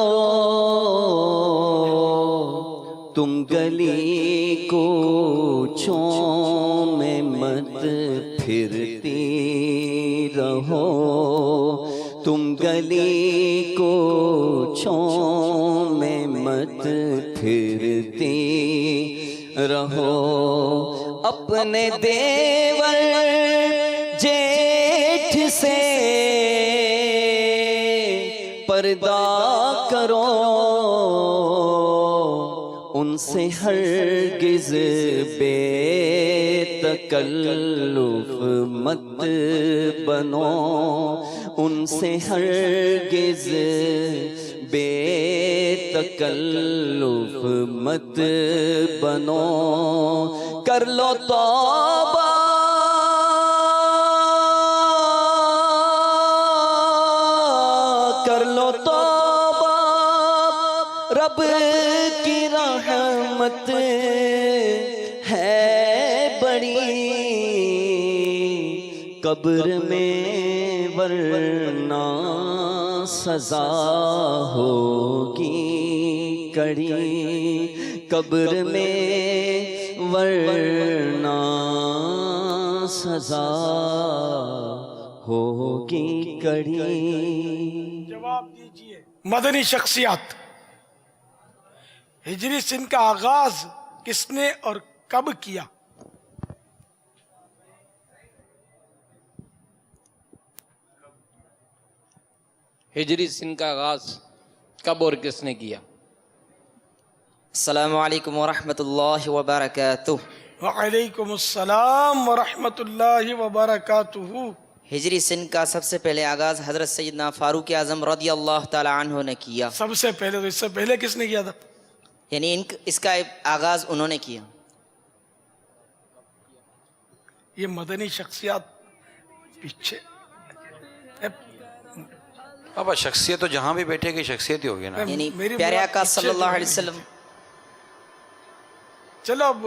تم گلی کوچوں میں مت پھرتی رہو، تم گلی کوچوں میں مت پھرتی رہو، اپنے دیور جیٹھ سے پردہ کرو، ان سے ہرگز بے تکلف مت بنو، ان سے ہرگز بے تکلف مت بنو، کر لو توبہ کر لو توبہ، رب کی رحمت ہے بڑی، قبر میں ورنہ سزا ہوگی کڑی، قبر میں ورنہ سزا ہوگی کڑی. جواب دیجئے. مدنی شخصیات. ہجری سن کا آغاز کس نے اور کب کیا؟ ہجری سن کا آغاز کب اور کس نے کیا؟ السلام علیکم ورحمۃ اللہ وبرکاتہ. وعلیکم السلام ورحمۃ اللہ وبرکاتہ. ہجری سن کا سب سے پہلے آغاز حضرت سیدنا فاروق اعظم رضی اللہ تعالی عنہ نے کیا. سب سے پہلے تو اس سے پہلے کس نے کیا تھا؟ یعنی اس کا آغاز انہوں نے کیا. یہ مدنی شخصیات پیچھے اب شخصیت تو جہاں بھی بیٹھے گی شخصیت ہی ہوگی نا، یعنی پیارے آقا صلی اللہ علیہ وسلم. چلو اب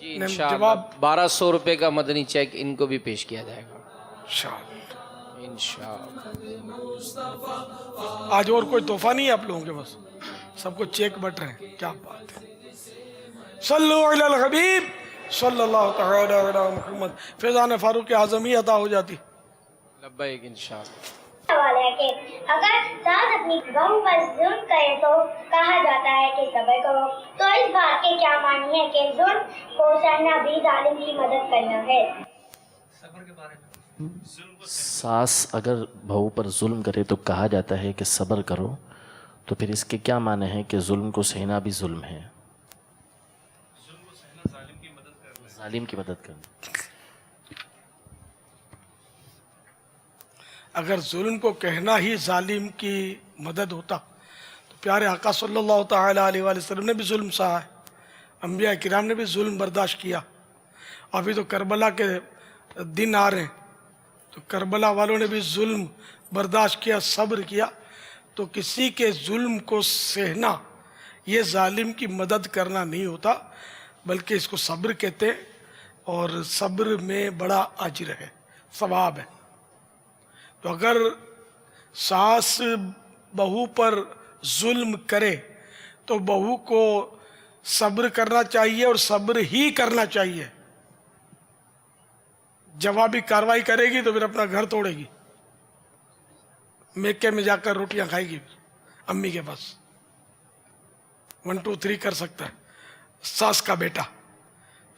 جی انشاءاللہ 1200 روپے کا مدنی چیک ان کو بھی پیش کیا جائے گا انشاءاللہ. آج اور کوئی تحفہ نہیں ہے آپ لوگوں کے بس سب کو چیک بٹ رہے ہیں. کیا بات ہے. صلو علی الحبیب صلی اللہ تعالی علی محمد. فیضان فاروق اعظمی عطا ہو جاتی. لبیک انشاءاللہ. سوال ہے کہ اگر ساس اپنی بہو پر ظلم کرے تو کہا جاتا ہے کہ صبر کرو، تو اس بات کے کیا معنی ہے کہ ظلم کو سہنا بھی ظالم کی مدد کرنا ہے؟ ساس اگر بہو پر ظلم کرے تو کہا جاتا ہے کہ صبر کرو، تو پھر اس کے کیا معنی ہے کہ ظلم کو سہنا بھی ظلم ہے؟ ظالم کی مدد کرنا. اگر ظلم کو کہنا ہی ظالم کی مدد ہوتا تو پیارے آقا صلی اللہ تعالی علیہ وآلہ وسلم نے بھی ظلم سہا ہے، انبیاء کرام نے بھی ظلم برداشت کیا. ابھی تو کربلا کے دن آ رہے ہیں تو کربلا والوں نے بھی ظلم برداشت کیا، صبر کیا. تو کسی کے ظلم کو سہنا یہ ظالم کی مدد کرنا نہیں ہوتا، بلکہ اس کو صبر کہتے ہیں، اور صبر میں بڑا اجر ہے، ثواب ہے. تو اگر ساس بہو پر ظلم کرے تو بہو کو صبر کرنا چاہیے اور صبر ہی کرنا چاہیے. جوابی کارروائی کرے گی تو پھر اپنا گھر توڑے گی، میکے میں جا کر روٹیاں کھائے گی امی کے پاس. 1 2 3 کر سکتا ہے ساس کا بیٹا.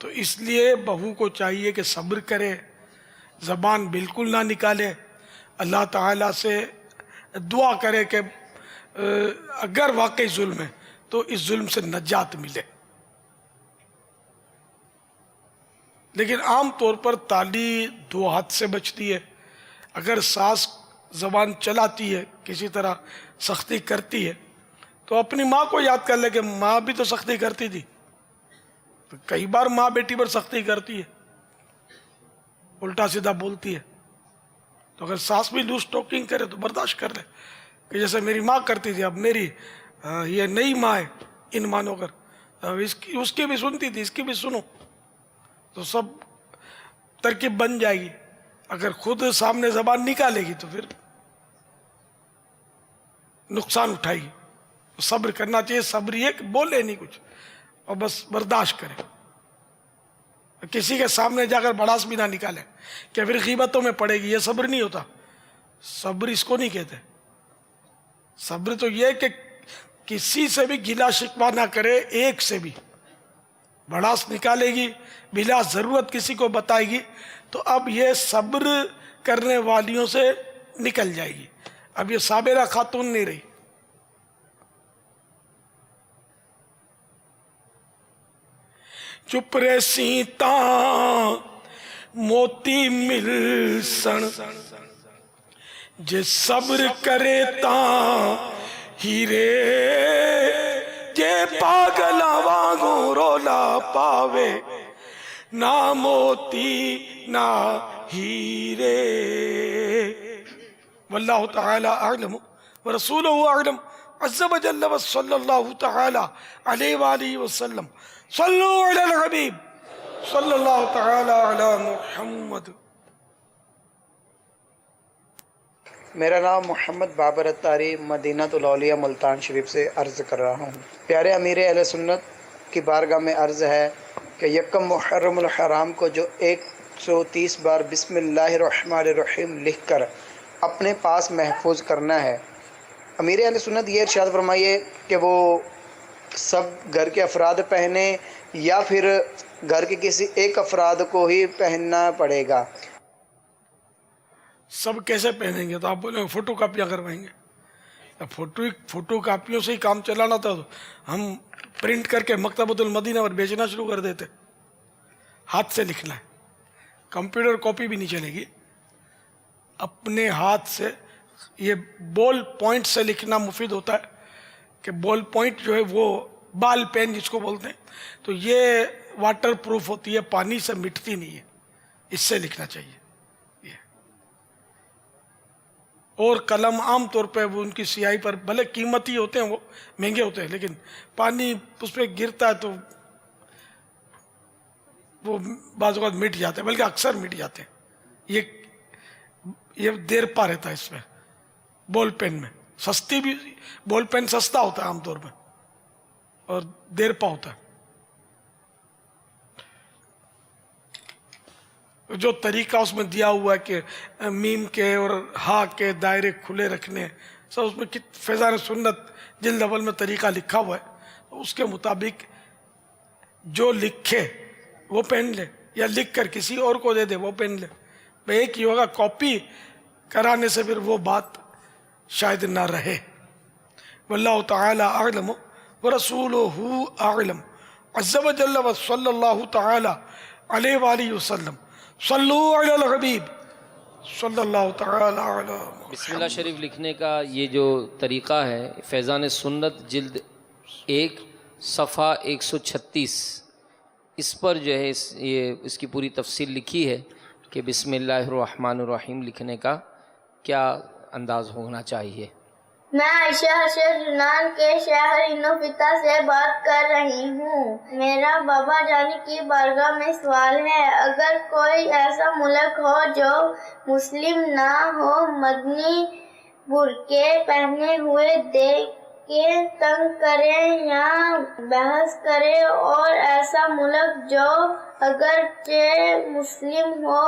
تو اس لیے بہو کو چاہیے کہ صبر کرے، زبان بالکل نہ نکالے، اللہ تعالیٰ سے دعا کرے کہ اگر واقعی ظلم ہے تو اس ظلم سے نجات ملے. لیکن عام طور پر تالی 2 ہاتھ سے بچتی ہے. اگر ساس زبان چلاتی ہے، کسی طرح سختی کرتی ہے، تو اپنی ماں کو یاد کر لے کہ ماں بھی تو سختی کرتی تھی. تو کئی بار ماں بیٹی پر سختی کرتی ہے، الٹا سیدھا بولتی ہے. تو اگر ساس بھی لوز ٹاکنگ کرے تو برداشت کر لے کہ جیسے میری ماں کرتی تھی، اب میری یہ نئی ماں ہے، ان مانو کر اس کی بھی سنتی تھی، اس کی بھی سنو، تو سب ترکیب بن جائے گی. اگر خود سامنے زبان نکالے گی تو پھر نقصان اٹھائے گی. صبر کرنا چاہیے. صبر یہ کہ بولے نہیں کچھ اور بس برداشت کرے، کسی کے سامنے جا کر بڑاس بھی نہ نکالے کہ پھر غیبتوں میں پڑے گی. یہ صبر نہیں ہوتا. صبر اس کو نہیں کہتے. صبر تو یہ کہ کسی سے بھی گلا شکوہ نہ کرے، ایک سے بھی بڑاس نکالے گی، بلا ضرورت کسی کو بتائے گی، تو اب یہ صبر کرنے والیوں سے نکل جائے گی. اب یہ صابرہ خاتون نہیں رہی. چپ رے سیتا موتی مل سن جے صبر کرے تاں ہیرے جے پاگلا وانگوں رولا پاوے نہ موتی نہ ہیرے. واللہ تعالی اعلم ورسولہ اعلم عز وجل وصلی اللہ تعالی علیہ وآلہ وسلم. صلو علی الحبیب صلی اللہ تعالی علی محمد. میرا نام محمد بابر اتاری مدینہ الاولیاء ملتان شریف سے عرض کر رہا ہوں. پیارے امیر اہل سنت کی بارگاہ میں عرض ہے کہ یکم محرم الحرام کو جو 130 بار بسم اللہ الرحمن الرحیم لکھ کر اپنے پاس محفوظ کرنا ہے. امیر اہل سنت یہ ارشاد فرمائیے کہ وہ سب گھر کے افراد پہنے یا پھر گھر کے کسی ایک افراد کو ہی پہننا پڑے گا؟ سب کیسے پہنیں گے؟ تو آپ بولیں فوٹو کاپیاں کروائیں گے. فوٹو کاپیوں سے ہی کام چلانا تھا تو ہم پرنٹ کر کے مکتبۃ المدینہ پر بیچنا شروع کر دیتے. ہاتھ سے لکھنا ہے، کمپیوٹر کاپی بھی نہیں چلے گی. اپنے ہاتھ سے یہ بال پوائنٹ سے لکھنا مفید ہوتا ہے کہ بال پوائنٹ جو ہے وہ بال پین جس کو بولتے ہیں، تو یہ واٹر پروف ہوتی ہے، پانی سے مٹتی نہیں ہے، اس سے لکھنا چاہیے. اور قلم عام طور پہ وہ ان کی سیاہی پر بھلے قیمتی ہوتے ہیں، وہ مہنگے ہوتے ہیں، لیکن پانی اس پہ گرتا ہے تو وہ بعض اوقات مٹ جاتے ہیں، بلکہ اکثر مٹ جاتے ہیں. یہ دیر پا رہتا ہے اس میں. بال پین میں سستی بھی، بال پین سستا ہوتا ہے عام طور پہ اور دیر پا ہوتا ہے. جو طریقہ اس میں دیا ہوا ہے کہ میم کے اور ہا کے دائرے کھلے رکھنے، سب اس میں فیضان سنت جلد اول میں طریقہ لکھا ہوا ہے. اس کے مطابق جو لکھے وہ پہن لے، یا لکھ کر کسی اور کو دے دے وہ پہن لے. ایک ہی ہوگا، کاپی کرانے سے پھر وہ بات شاید نہ رہے. واللہ تعالی اعلم ورسولہ اعلم عز وجل وصلی اللہ تعالی علیہ وآلہ وسلم. صلو علی الحبیب صلی اللہ تعالی علی. بسم اللہ شریف لکھنے کا یہ جو طریقہ ہے، فیضان سنت جلد 1 صفحہ 136، اس پر جو ہے اس کی پوری تفصیل لکھی ہے کہ بسم اللہ الرحمن الرحیم لکھنے کا کیا انداز ہونا چاہیے. میں عائشہ شہرنان کے شہر نوفتا سے بات کر رہی ہوں. میرا بابا جان کی بارگاہ میں سوال ہے، اگر کوئی ایسا ملک ہو جو مسلم نہ ہو، مدنی برقعے پہنے ہوئے دیکھ کے تنگ کرے یا بحث کرے، اور ایسا ملک جو اگرچہ مسلم ہو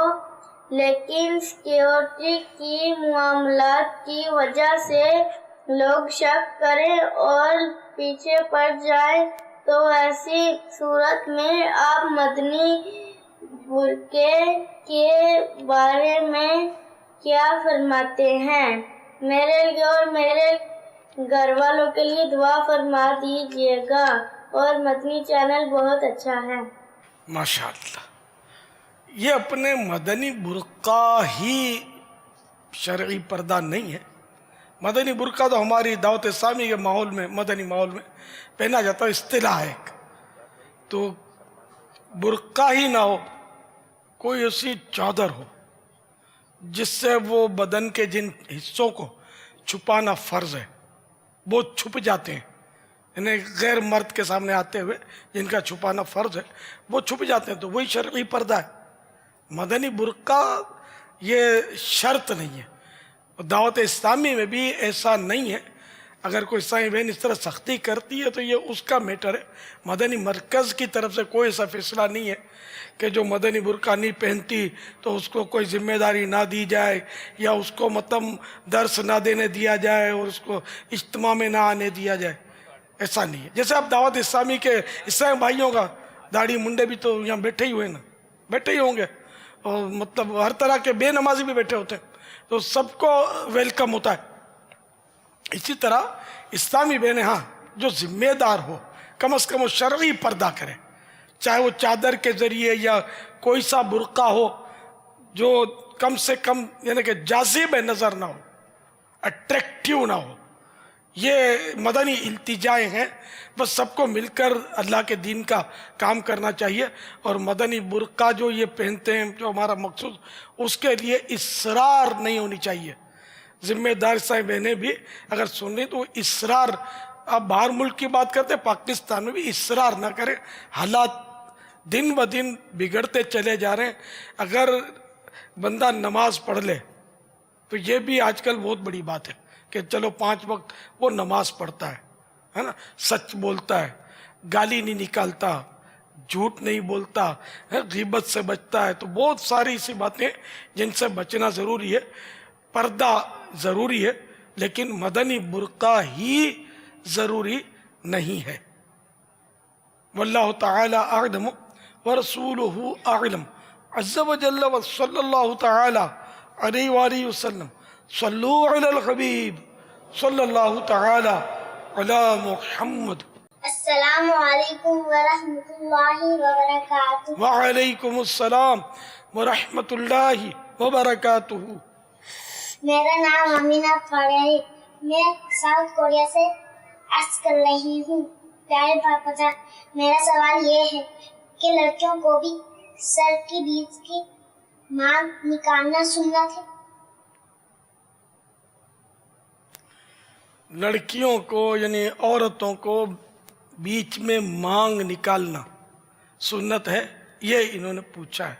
لیکن سیکیورٹی کی معاملات کی وجہ سے لوگ شک کریں اور پیچھے پڑ جائیں، تو ایسی صورت میں آپ مدنی برقعے کے بارے میں کیا فرماتے ہیں؟ میرے لیے اور میرے گھر والوں کے لیے دعا فرما دیجیے گا، اور مدنی چینل بہت اچھا ہے. ماشاءاللہ. یہ اپنے مدنی برقع ہی شرعی پردہ نہیں ہے. مدنی برقع تو ہماری دعوت اسلامی کے ماحول میں، مدنی ماحول میں پہنا جاتا ہے، اصطلاح ہے ایک. تو برقع ہی نہ ہو، کوئی ایسی چادر ہو جس سے وہ بدن کے جن حصوں کو چھپانا فرض ہے وہ چھپ جاتے ہیں، یعنی غیر مرد کے سامنے آتے ہوئے جن کا چھپانا فرض ہے وہ چھپ جاتے ہیں، تو وہی شرعی پردہ ہے. مدنی برقع یہ شرط نہیں ہے. دعوت اسلامی میں بھی ایسا نہیں ہے. اگر کوئی سائیں بہن اس طرح سختی کرتی ہے تو یہ اس کا میٹر ہے. مدنی مرکز کی طرف سے کوئی ایسا فیصلہ نہیں ہے کہ جو مدنی برقع نہیں پہنتی تو اس کو کوئی ذمہ داری نہ دی جائے، یا اس کو مطلب درس نہ دینے دیا جائے اور اس کو اجتماع میں نہ آنے دیا جائے. ایسا نہیں ہے. جیسے آپ دعوت اسلامی کے عیسائی بھائیوں کا داڑھی منڈے بھی تو یہاں بیٹھے ہی ہوئے نا، بیٹھے ہی ہوں گے، اور مطلب ہر طرح کے بے نمازی بھی بیٹھے ہوتے ہیں، تو سب کو ویلکم ہوتا ہے. اسی طرح اسلامی بہنیں ہاں جو ذمہ دار ہو کم از کم وہ شرعی پردہ کرے، چاہے وہ چادر کے ذریعے یا کوئی سا برقع ہو جو کم سے کم یعنی کہ جاذب نظر نہ ہو، اٹریکٹیو نہ ہو. یہ مدنی التجائیں ہیں، بس سب کو مل کر اللہ کے دین کا کام کرنا چاہیے. اور مدنی برقع جو یہ پہنتے ہیں جو ہمارا مقصود، اس کے لیے اصرار نہیں ہونی چاہیے. ذمہ دار صاحب بہنیں بھی اگر سن رہی تو اصرار، آپ باہر ملک کی بات کرتے ہیں، پاکستان میں بھی اصرار نہ کریں. حالات دن بہ دن بگڑتے چلے جا رہے ہیں. اگر بندہ نماز پڑھ لے تو یہ بھی آج کل بہت بڑی بات ہے کہ چلو 5 وقت وہ نماز پڑھتا ہے نا، سچ بولتا ہے، گالی نہیں نکالتا، جھوٹ نہیں بولتا، غیبت سے بچتا ہے. تو بہت ساری ایسی باتیں جن سے بچنا ضروری ہے. پردہ ضروری ہے لیکن مدنی برقع ہی ضروری نہیں ہے. واللہ تعالی اعلم ورسولہ اعلم عز وجل وصلی اللہ تعالی علیہ وآلہ وسلم. صلو علی الحبیب صلی اللہ تعالی علی محمد. السلام علیکم ورحمۃ اللہ وبرکاتہ. وعلیکم السلام ورحمۃ اللہ وبرکاتہ. میرا نام امینا فاڑے ہے. میں ساؤتھ کوریا سے عرض کر رہی ہوں. پیارے پاپا جان، میرا سوال یہ ہے کہ لڑکیوں کو بھی سر کی بیچ کی مانگ نکالنا سنت ہے؟ لڑکیوں کو یعنی عورتوں کو بیچ میں مانگ نکالنا سنت ہے؟ یہ انہوں نے پوچھا ہے.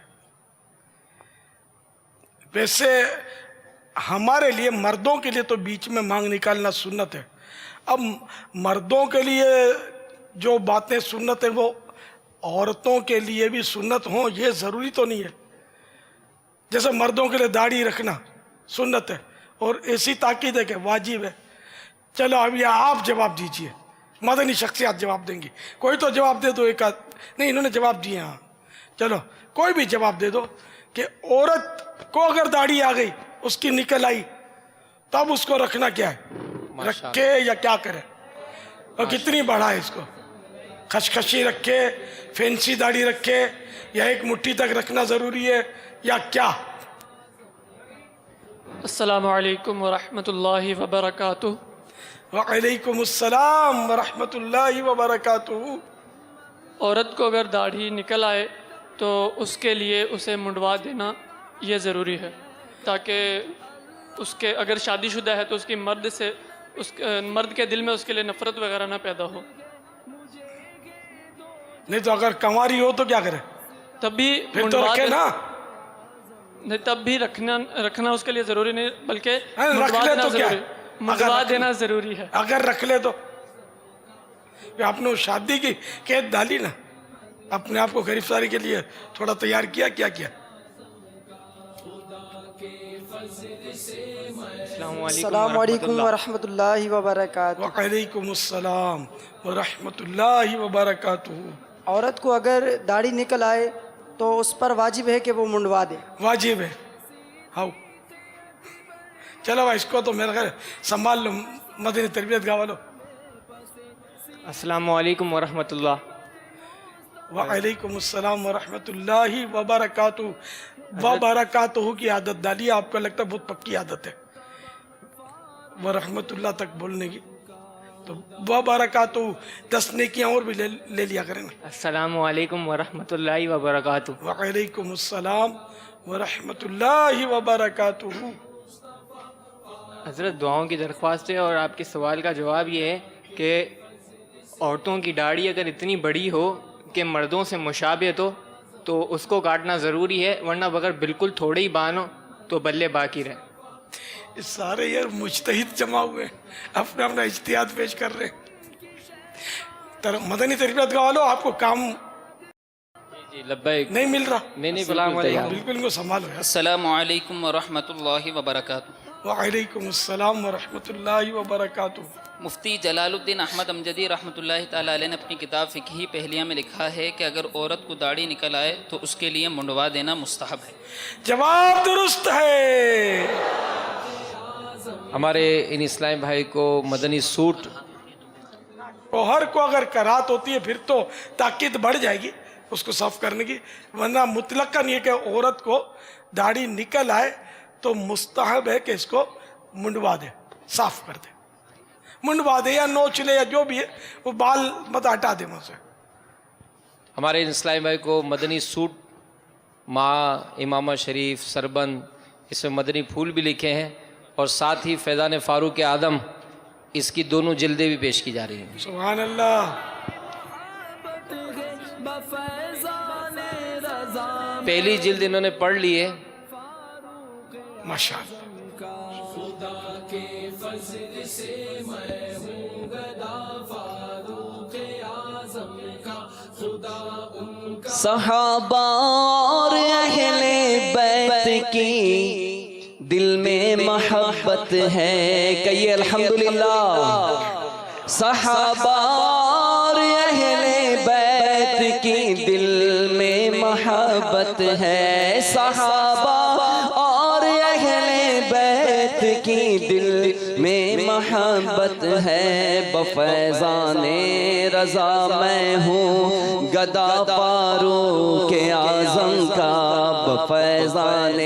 ویسے ہمارے لیے مردوں کے لیے تو بیچ میں مانگ نکالنا سنت ہے. اب مردوں کے لیے جو باتیں سنت ہیں وہ عورتوں کے لیے بھی سنت ہوں یہ ضروری تو نہیں ہے. جیسے مردوں کے لیے داڑھی رکھنا سنت ہے اور ایسی تاکید ہے کہ واجب ہے. چلو اب یہ آپ جواب دیجئے, مدنی شخصیات جواب دیں گی. کوئی تو جواب دے دو, ایک آدھ نہیں انہوں نے جواب دیے. ہاں چلو کوئی بھی جواب دے دو کہ عورت کو اگر داڑھی آ گئی, اس کی نکل آئی, تب اس کو رکھنا کیا ہے, رکھے یا کیا کرے, اور کتنی بڑھائے اس کو, خشخشی رکھے, فینسی داڑھی رکھے, یا ایک مٹھی تک رکھنا ضروری ہے یا کیا؟ السلام علیکم ورحمۃ اللہ وبرکاتہ. وعلیکم السلام ورحمۃ اللہ وبرکاتہ. عورت کو اگر داڑھی نکل آئے تو اس کے لیے اسے منڈوا دینا یہ ضروری ہے, تاکہ اس کے اگر شادی شدہ ہے تو اس کی مرد کے دل میں اس کے لیے نفرت وغیرہ نہ پیدا ہو. نہیں تو اگر کنواری ہو تو کیا کرے, تب بھی پھر تو رکھے نا. نہیں تب بھی رکھنا اس کے لیے ضروری نہیں, بلکہ رکھ لے تو کیا, منڈوا دینا ضروری ہے. اگر رکھ لے تو آپ نے شادی کی قید ڈالی نا, اپنے آپ کو گرفتاری کے لیے تھوڑا تیار کیا, کیا کیا. السلام علیکم ورحمۃ اللہ وبرکاتہ. وعلیکم السلام ورحمۃ اللہ وبرکاتہ. عورت کو اگر داڑھی نکل آئے تو اس پر واجب ہے کہ وہ منڈوا دے. واجب ہے. ہاؤ چلو بھائی, اس کو تو میرا خیال سنبھال لو, مدنی تربیت گاوا لو. السلام علیکم ورحمۃ اللہ. وعلیکم السلام ورحمۃ اللہ وبرکاتہ. وبرکاتہ کی عادت ڈالی, آپ کو لگتا ہے بہت پکی عادت ہے ورحمۃ اللہ تک بولنے کی, تو وبرکاتہ 10 نیکیاں اور بھی لے لیا کریں. السلام علیکم ورحمۃ اللہ وبرکاتہ. وعلیکم السلام ورحمۃ اللہ وبرکاتہ. حضرت دعاؤں کی درخواست ہے, اور آپ کے سوال کا جواب یہ ہے کہ عورتوں کی داڑھی اگر اتنی بڑی ہو کہ مردوں سے مشابہت ہو تو اس کو کاٹنا ضروری ہے, ورنہ اگر بالکل تھوڑے ہی بال ہو تو بلے باقی رہے. سارے یار مجتہد جمع ہوئے, اپنا اپنا اجتہاد پیش کر رہے. مدنی تربیت کا والو آپ کو کام لبیک نہیں مل رہا. نہیں بالکل ان کو سنبھالو. السلام علیکم ورحمۃ اللہ وبرکاتہ. وعلیکم السلام ورحمۃ اللہ وبرکاتہ. مفتی جلال الدین احمد امجدی رحمۃ اللہ تعالیٰ علیہ نے اپنی کتاب فقہی پہلیہ میں لکھا ہے کہ اگر عورت کو داڑھی نکل آئے تو اس کے لیے منڈوا دینا مستحب ہے. جواب درست ہے. ہمارے ان اسلامی بھائی کو مدنی سوٹ شوہر کو اگر کرات ہوتی ہے پھر تو تاکید بڑھ جائے گی اس کو صاف کرنے کی, ورنہ مطلقاً یہ کہ عورت کو داڑھی نکل آئے تو مستحب ہے کہ اس کو منڈوا دے, صاف کر دے, منڈوا دے یا نوچ لے یا جو بھی ہے, وہ بال مت ہٹا دے وہاں سے. ہمارے اسلامی بھائی کو مدنی سوٹ ماں امامہ شریف سربند, اس میں مدنی پھول بھی لکھے ہیں, اور ساتھ ہی فیضان فاروق اعظم اس کی دونوں جلدیں بھی پیش کی جا رہی ہیں. سبحان اللہ. پہلی جلد انہوں نے پڑھ لی ہے. ماشاءاللہ. صحابہ اور اہل بیت کی دل میں محبت ہے, کہیے الحمدللہ. صحابہ اور اہل بیت کی دل میں محبت ہے, صحابہ اور اہل بیت کی دل میں محبت ہے. بفیضان رضا میں ہوں گدا فاروق اعظم کا, بفیضان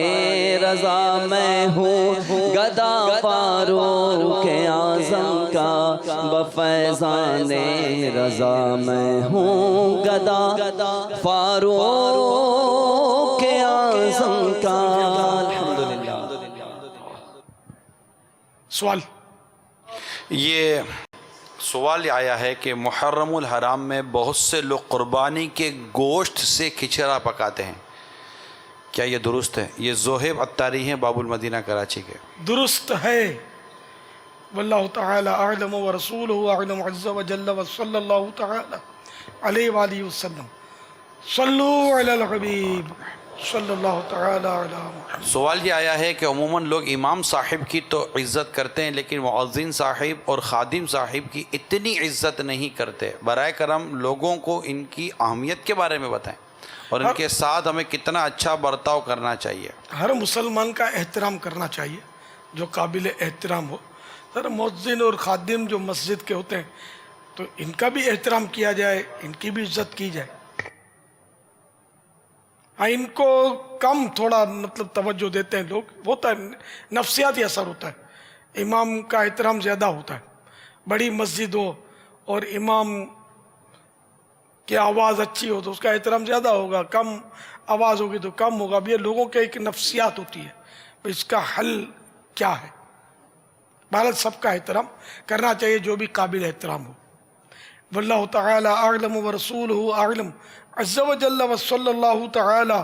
رضا میں ہوں گدا فاروق اعظم کا, بفیضان رضا میں ہوں گدا فاروق اعظم کا. الحمدللہ. سوال سوال آیا ہے کہ محرم الحرام میں بہت سے لوگ قربانی کے گوشت سے کھچڑا پکاتے ہیں، کیا یہ درست ہے؟ یہ زہیب عطاری ہیں باب المدینہ کراچی کے۔ درست ہے، واللہ تعالی اعلم ورسولہ اعلم عز وجل وصلی اللہ تعالی علیہ وآلہ وسلم۔ صلو علی الحبیب صلی اللہ تعالی علی محمد۔ سوال یہ آیا ہے کہ عموماً لوگ امام صاحب کی تو عزت کرتے ہیں لیکن مؤذن صاحب اور خادم صاحب کی اتنی عزت نہیں کرتے، برائے کرم لوگوں کو ان کی اہمیت کے بارے میں بتائیں اور ان کے ساتھ ہمیں کتنا اچھا برتاؤ کرنا چاہیے۔ ہر مسلمان کا احترام کرنا چاہیے جو قابل احترام ہو۔ سر مؤذن اور خادم جو مسجد کے ہوتے ہیں تو ان کا بھی احترام کیا جائے، ان کی بھی عزت کی جائے۔ ہاں ان کو کم تھوڑا مطلب توجہ دیتے ہیں لوگ، ہوتا ہے نفسیاتی اثر ہوتا ہے، امام کا احترام زیادہ ہوتا ہے۔ بڑی مسجد ہو اور امام کی آواز اچھی ہو تو اس کا احترام زیادہ ہوگا، کم آواز ہوگی تو کم ہوگا۔ اب یہ لوگوں کے ایک نفسیات ہوتی ہے، اس کا حل کیا ہے؟ بہرحال سب کا احترام کرنا چاہیے جو بھی قابل احترام ہو۔ واللہ تعالی اعلم ورسولہ اعلم عز وجل وصلی اللہ تعالی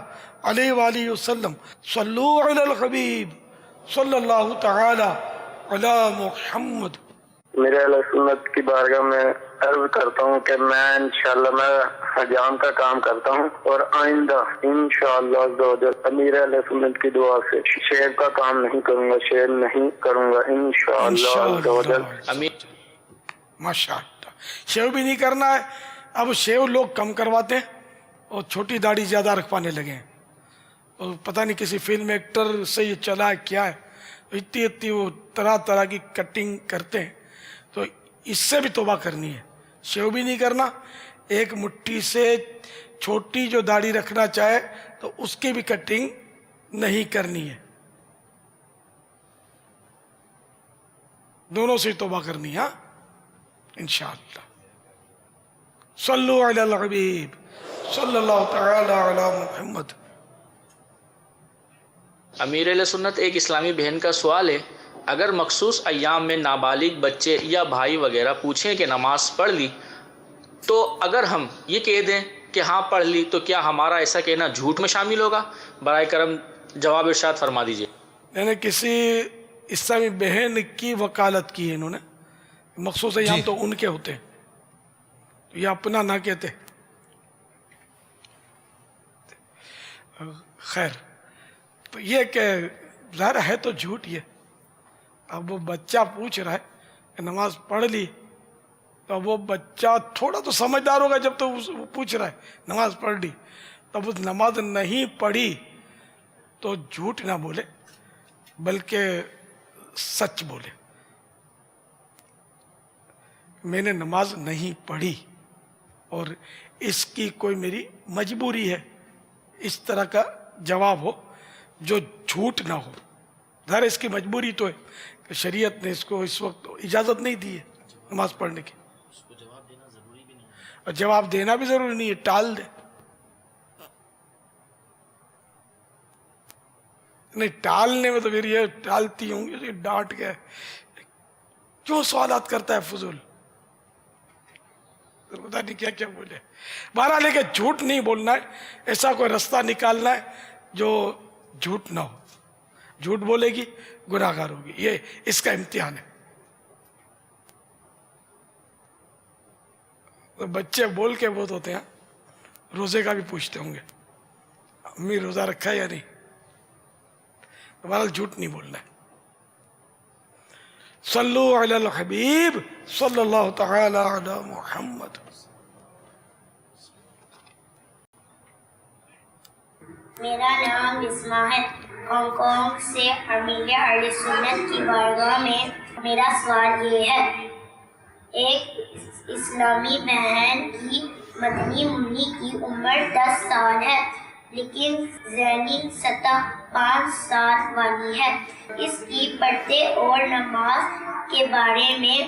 علیہ وآلہ وسلم۔ صلو علی الحبیب صلی اللہ تعالی علی محمد۔ میرے اہل سنت کی بارگاہ میں عرض کرتا ہوں کہ میں انشاءاللہ میں حجام کا کام کرتا ہوں اور آئندہ انشاءاللہ امیر اہل سنت کی دعا سے شیو کا کام نہیں کروں گا، شیو نہیں کروں گا انشاءاللہ۔ ماشاء اللہ، شیو بھی نہیں کرنا ہے۔ اب شیو لوگ کم کرواتے ہیں اور چھوٹی داڑھی زیادہ رکھ پانے لگے ہیں، اور پتہ نہیں کسی فلم ایکٹر سے یہ چلا ہے کیا ہے، اتنی وہ طرح طرح کی کٹنگ کرتے ہیں۔ تو اس سے بھی توبہ کرنی ہے، شیو بھی نہیں کرنا۔ ایک مٹھی سے چھوٹی جو داڑھی رکھنا چاہے تو اس کی بھی کٹنگ نہیں کرنی ہے، دونوں سے توبہ کرنی ہے ہاں انشاءاللہ۔ صلو علی الحبیب صلی اللہ تعالی علی محمد۔ امیر علیہ سنت، ایک اسلامی بہن کا سوال ہے، اگر مخصوص ایام میں نابالغ بچے یا بھائی وغیرہ پوچھیں کہ نماز پڑھ لی تو اگر ہم یہ کہہ دیں کہ ہاں پڑھ لی تو کیا ہمارا ایسا کہنا جھوٹ میں شامل ہوگا؟ برائے کرم جواب ارشاد فرما دیجیے۔ میں نے کسی اسلامی بہن کی وکالت کی ہے، انہوں نے مخصوص ایام تو ان کے ہوتے ہیں، یہ اپنا نہ کہتے۔ خیر، تو یہ کہ ظاہر ہے تو جھوٹ یہ۔ اب وہ بچہ پوچھ رہا ہے کہ نماز پڑھ لی، تو وہ بچہ تھوڑا تو سمجھدار ہوگا جب تو وہ پوچھ رہا ہے نماز پڑھ لی، تب وہ نماز نہیں پڑھی تو جھوٹ نہ بولے بلکہ سچ بولے، میں نے نماز نہیں پڑھی اور اس کی کوئی میری مجبوری ہے، اس طرح کا جواب ہو جو جھوٹ نہ ہو۔ ظاہر اس کی مجبوری تو ہے کہ شریعت نے اس کو اس وقت اجازت نہیں دی ہے نماز پڑھنے کی، اور جواب دینا بھی ضروری نہیں ہے، ٹال دے۔ نہیں ٹالنے میں تو پھر یہ ٹالتی ہوں گی، ڈانٹ کے کیوں سوالات کرتا ہے فضول، پتہ نہیں کیا کیا بولے۔ بہرحال لے کے جھوٹ نہیں بولنا ہے، ایسا کوئی رستہ نکالنا ہے جو جھوٹ نہ ہو۔ جھوٹ بولے گی گناہ گار ہوگی، یہ اس کا امتحان ہے۔ تو بچے بول کے بہت ہوتے ہیں، روزے کا بھی پوچھتے ہوں گے امی روزہ رکھا یا نہیں، بہرحال جھوٹ نہیں بولنا ہے۔ صلو علی الحبیب صلی اللہ تعالی علی محمد۔ میرا نام بسما ہے، ہانگ کانگ سے امیر اہل سنت کی بارگاہ میں میرا سوال یہ ہے، ایک اسلامی بہن کی مدنی منی کی عمر 10 سال ہے لیکن ذہنی سطح 5 سال والی ہے، اس کی پردے اور نماز کے بارے میں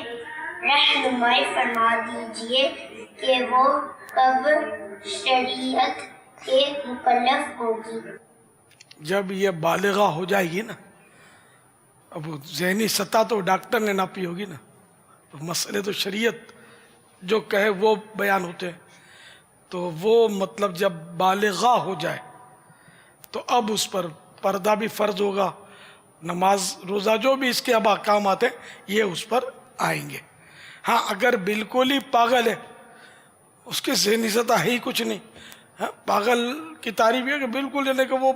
رہنمائی فرما دیجیے کہ وہ کب شریعت کے مکلف ہوگی۔ جب یہ بالغہ ہو جائے گی نا، اب ذہنی سطح تو ڈاکٹر نے ناپی ہوگی نا، تو مسئلے تو شریعت جو کہے وہ بیان ہوتے ہیں. تو وہ مطلب جب بالغہ ہو جائے تو اب اس پر پردہ بھی فرض ہوگا، نماز روزہ جو بھی اس کے اب احکام آتے ہیں یہ اس پر آئیں گے. ہاں اگر بالکل ہی پاگل ہے، اس کی ذہنی سطح ہی کچھ نہیں، پاگل کی تعریف یہ کہ بالکل یعنی کہ وہ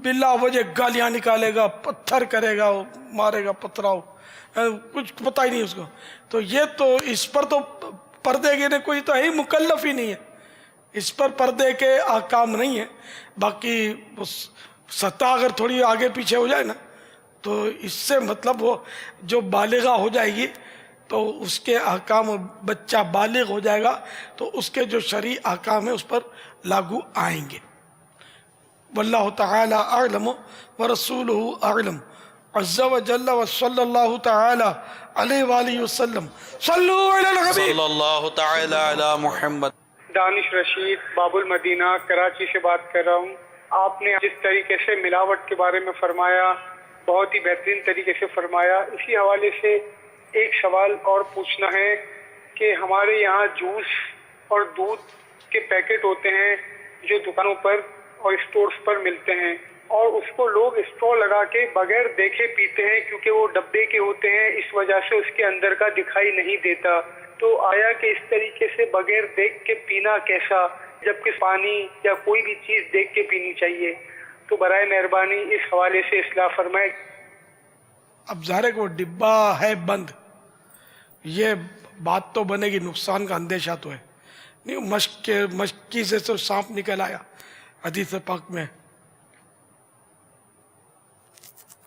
بلا وجہ گالیاں نکالے گا، پتھر کرے گا، مارے گا پتھراؤ، کچھ پتہ ہی نہیں اس کو، تو یہ تو اس پر تو پردے کے کوئی تو ہے ہی مکلف ہی نہیں ہے، اس پر پردے کے احکام نہیں ہیں. باقی سطح اگر تھوڑی آگے پیچھے ہو جائے نا تو اس سے مطلب وہ جو بالغہ ہو جائے گی تو اس کے احکام، بچہ بالغ ہو جائے گا تو اس کے جو شرعی احکام ہیں اس پر لاگو آئیں گے. واللہ تعالی اعلم ورسولہ اعلم عز وجل وصلی اللہ تعالی علیہ وآلہ وسلم. صلو علی الحبیب صلی اللہ تعالی علی محمد. دانش رشید باب المدینہ کراچی سے بات کر رہا ہوں. آپ نے جس طریقے سے ملاوٹ کے بارے میں فرمایا بہت ہی بہترین طریقے سے فرمایا. اسی حوالے سے ایک سوال اور پوچھنا ہے کہ ہمارے یہاں جوس اور دودھ کے پیکٹ ہوتے ہیں جو دکانوں پر اور اسٹورز پر ملتے ہیں، اور اس کو لوگ اسٹرو لگا کے بغیر دیکھے پیتے ہیں کیونکہ وہ ڈبے کے ہوتے ہیں، اس وجہ سے اس کے اندر کا دکھائی نہیں دیتا. تو آیا کہ اس طریقے سے بغیر دیکھ کے پینا کیسا، جبکہ پانی یا کوئی بھی چیز دیکھ کے پینی چاہیے؟ تو برائے مہربانی اس حوالے سے اصلاح فرمائے. اب ظاہر ہے کہ وہ ڈبہ ہے بند، یہ بات تو بنے گی، نقصان کا اندیشہ تو ہے نہیں. مشکی سے تو سانپ نکل آیا حدیث پاک میں،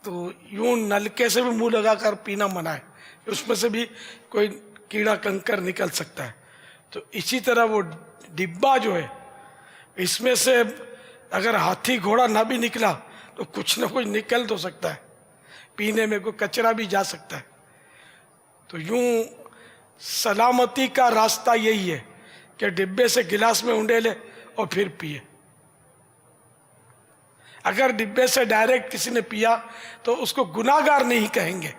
تو یوں نلکے سے بھی منہ لگا کر پینا منع ہے، اس میں سے بھی کوئی کیڑا کنکر نکل سکتا ہے. تو اسی طرح وہ ڈبہ جو ہے اس میں سے اگر ہاتھی گھوڑا نہ بھی نکلا تو کچھ نہ کچھ نکل تو سکتا ہے، پینے میں کوئی کچرا بھی جا سکتا ہے. تو یوں سلامتی کا راستہ یہی ہے کہ ڈبے سے گلاس میں انڈے لے اور پھر پیے. اگر ڈبے سے ڈائریکٹ کسی نے پیا تو اس کو گناہگار نہیں کہیں گے.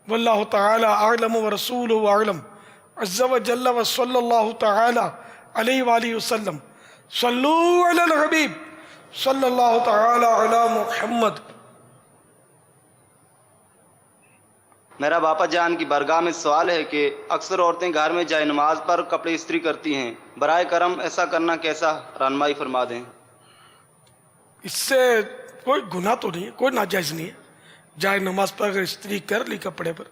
واللہ تعالی اعلم ورسولہ اعلم عز وجل وصلی اللہ تعالی علیہ وآلہ وسلم. صلو علی الحبیب صلی اللہ تعالی علی محمد. میرا باپا جان کی بارگاہ میں سوال ہے کہ اکثر عورتیں گھر میں جائے نماز پر کپڑے استری کرتی ہیں، برائے کرم ایسا کرنا کیسا، رہنمائی فرما دیں. اس سے کوئی گناہ تو نہیں ہے، کوئی ناجائز نہیں ہے. جائے نماز پر اگر استری کر لی کپڑے پر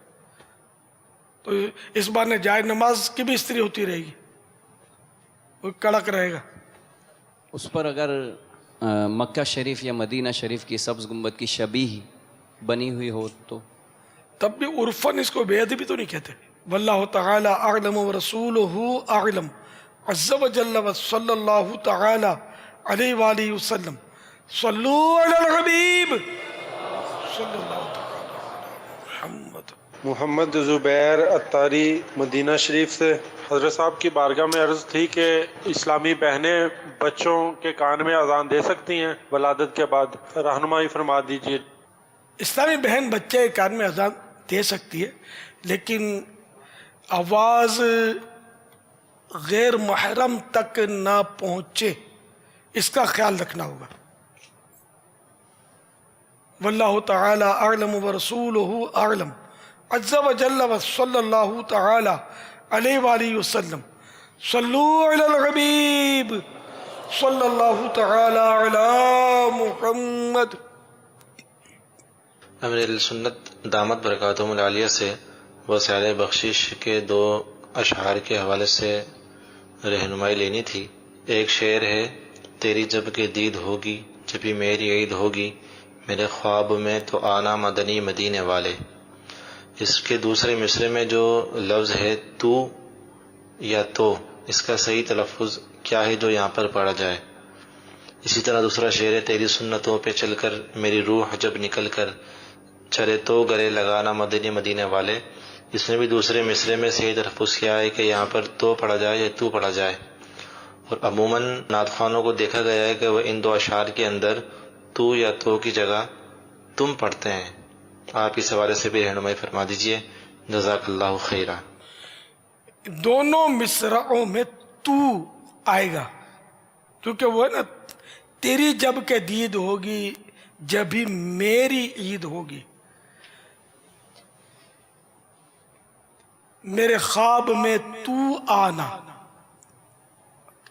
تو اس بار نے جائے نماز کی بھی استری ہوتی رہے گی، وہ کڑک رہے گا. اس پر اگر مکہ شریف یا مدینہ شریف کی سبز گنبد کی شبیہ بنی ہوئی ہو تو تب بھی عرفاً اس کو بے ادبی تو نہیں کہتے. واللہ تعالی اعلم ورسولہ اعلم عز وجل وصلی اللہ تعالی علیہ وآلہ وسلم. صلو علی الحبیب صلی اللہ تعالی محمد. محمد زبیر اتاری مدینہ شریف سے. حضرت صاحب کی بارگاہ میں عرض تھی کہ اسلامی بہنیں بچوں کے کان میں اذان دے سکتی ہیں ولادت کے بعد، رہنمائی فرما دیجیے. اسلامی بہن بچے کے کان میں اذان دے سکتی ہے، لیکن آواز غیر محرم تک نہ پہنچے، اس کا خیال رکھنا ہوگا. واللہ تعالی اعلم ورسولہ اعلم عز وجل وصلی اللہ تعالی علیہ وآلہ وسلم. صلو علی الحبیب صلی اللہ تعالی علی محمد. امیر سنت دامت برکاتہم العالیہ سے وسائل بخشش کے 2 اشعار کے حوالے سے رہنمائی لینی تھی. ایک شعر ہے، تیری جب کہ دید ہوگی جبھی میری عید ہوگی، میرے خواب میں تو آنا مدنی مدینے والے. اس کے دوسرے مصرے میں جو لفظ ہے تو یا تو، اس کا صحیح تلفظ کیا ہے جو یہاں پر پڑھا جائے. اسی طرح دوسرا شعر ہے، تیری سنتوں پہ چل کر میری روح جب نکل کر چلے تو گلے لگانا مدنی مدینے والے. اس میں بھی دوسرے مصرے میں صحیح تلفظ کیا ہے کہ یہاں پر تو پڑھا جائے یا تو پڑھا جائے. اور عموماً نعت خوانوں کو دیکھا گیا ہے کہ وہ ان 2 اشعار کے اندر تو یا تو کی جگہ تم پڑھتے ہیں. آپ اس حوالے سے بھی رہنمائی فرما دیجیے، جزاک اللہ خیرہ۔ دونوں مصرعوں میں تو آئے گا، کیونکہ وہ ہے نا تیری جب کہ دید ہوگی جبھی میری عید ہوگی، میرے خواب میں تو آنا،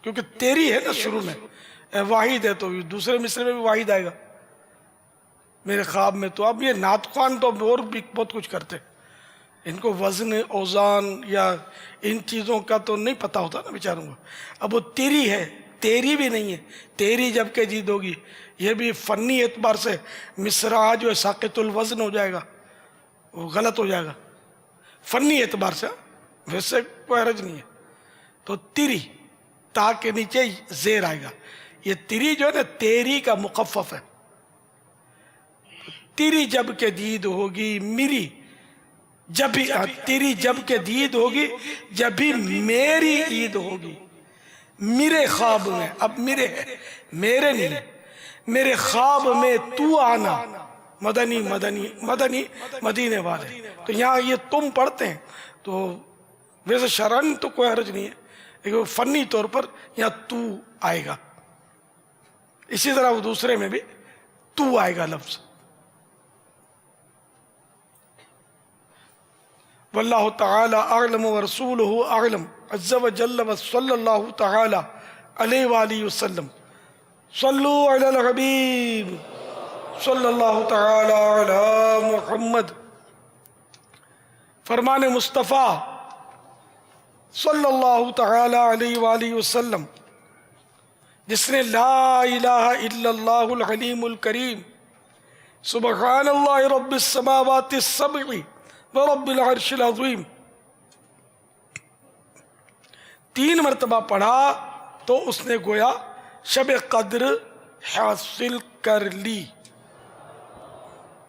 کیونکہ تیری ہے نا شروع میں، واحد ہے تو دوسرے مصرے میں بھی واحد آئے گا، میرے خواب میں تو۔ اب یہ نعت خوان تو اور بھی بہت کچھ کرتے، ان کو وزن اوزان یا ان چیزوں کا تو نہیں پتہ ہوتا نا بیچاروں کو۔ اب وہ تیری ہے، تیری بھی نہیں ہے، تیری جب کہ جید ہوگی، یہ بھی فنی اعتبار سے مصرع جو ہے ساقط الوزن ہو جائے گا، وہ غلط ہو جائے گا فنی اعتبار سے، ویسے کوئی حرج نہیں ہے۔ تو تیری، تا کے نیچے زیر آئے گا، یہ تیری جو ہے نا تیری کا مخفف ہے، تیری جب کہ دید ہوگی میری، جب بھی تیری جب کہ دید ہوگی جب بھی میری عید ہوگی، میرے خواب میں، اب میرے ہے میرے نہیں، میرے خواب میں تو آنا، مدنی مدنی مدنی مدینے والے، تو یہاں یہ تم پڑھتے ہیں تو ویسے شرعن تو کوئی حرج نہیں ہے، لیکن فنی طور پر یہاں تو آئے گا۔ اسی طرح وہ دوسرے میں بھی تو آئے گا لفظ۔ واللہ تعالی اعلم ورسولہ اعلم عز وجل وصلی اللہ تعالی علیہ وآلہ وسلم۔ صلو علی الحبیب صلی اللہ تعالی علی محمد۔ فرمان مصطفیٰ صلی اللہ تعالی علیہ وآلہ وسلم، جس نے لا الہ الا اللہ الحلیم الکریم سبحان اللہ رب السماوات السبع ورب العرش العظیم 3 مرتبہ پڑھا تو اس نے گویا شب قدر حاصل کر لی۔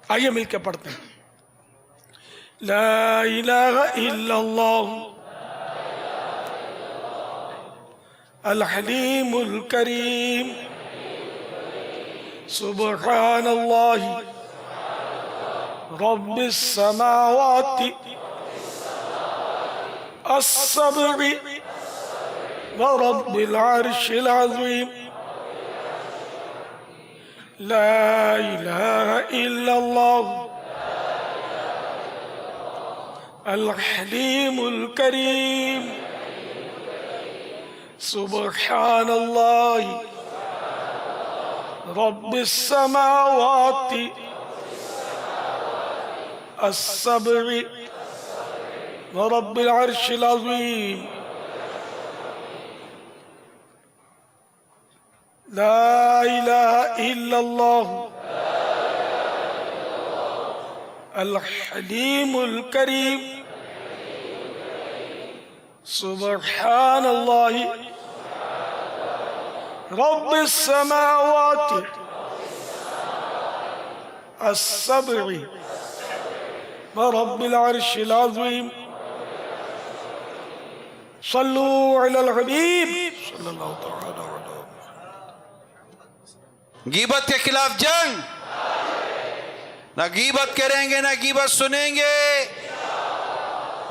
آئیے مل کے پڑھتے ہیں۔ لا الہ الا اللہ الحلیم الکریم سبحان اللہ رب السماوات السبع ورب العرش العظیم لا الہ الا اللہ الحلیم الکریم سبحان اللہ رب السماوات السبع ورب العرش العظیم لا الہ الا اللہ الحلیم الکریم سبحان اللہ رب السماوات السبع ورب العرش العظیم صلو علی الحبیب صلی اللہ تعالی علیہ وسلم۔ غیبت کے خلاف جنگ، نہ غیبت کریں گے نہ غیبت سنیں گے،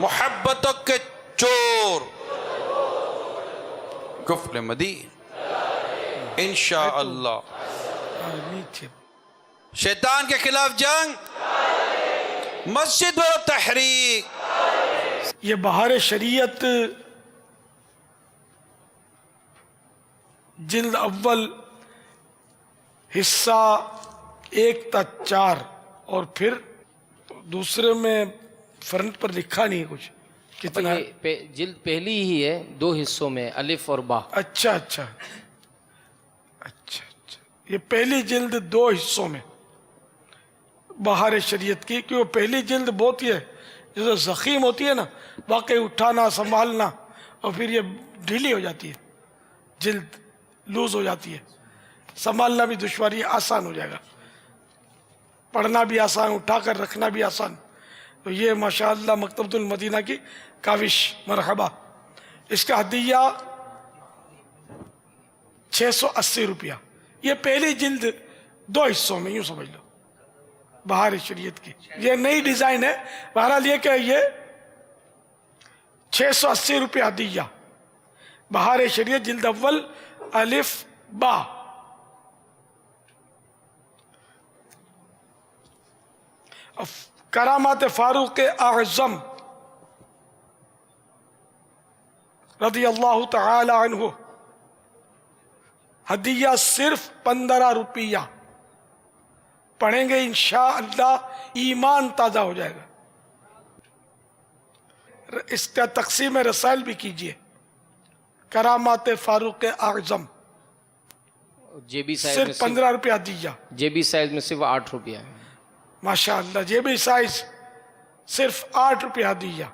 محبتوں کے چور قفل مدین انشاءاللہ۔ شیطان کے خلاف جنگ، مسجد و تحریک۔ یہ بہار شریعت جلد اول حصہ 1 تا 4 اور پھر دوسرے میں فرنٹ پر لکھا نہیں کچھ کتنا۔ جلد پہلی ہی ہے 2 حصوں میں، الف اور با۔ اچھا اچھا اچھا اچھا، یہ پہلی جلد 2 حصوں میں بہار شریعت کی، کہ وہ پہلی جلد بہت ہی ہے جیسے زخیم ہوتی ہے نا، واقعی اٹھانا سنبھالنا، اور پھر یہ ڈھیلی ہو جاتی ہے، جلد لوز ہو جاتی ہے، سنبھالنا بھی دشواری، آسان ہو جائے گا، پڑھنا بھی آسان، اٹھا کر رکھنا بھی آسان۔ تو یہ ماشاءاللہ مکتبۃ المدینہ کی کاوش، مرحبا۔ اس کا ہدیہ 680 روپیہ، یہ پہلی جلد 2 حصوں میں، یوں سمجھ لو بہار شریعت کی. یہ نئی ڈیزائن ہے. بہرحال یہ کہ یہ 680 روپے ہدیہ. بہار شریعت جلد اول الف با. کرامات فاروق اعظم رضی اللہ تعالی عنہ ہدیہ صرف 15 روپیہ. پڑھیں گے انشاءاللہ ایمان تازہ ہو جائے گا. اس کا تقسیم رسائل بھی کیجئے. کرامات فاروق اعظم جیبی سائز میں صرف 15 روپیہ ہدیہ. جیبی سائز میں صرف 8 روپیہ ہے. ماشاءاللہ جیبی سائز صرف 8 روپیہ ہدیہ.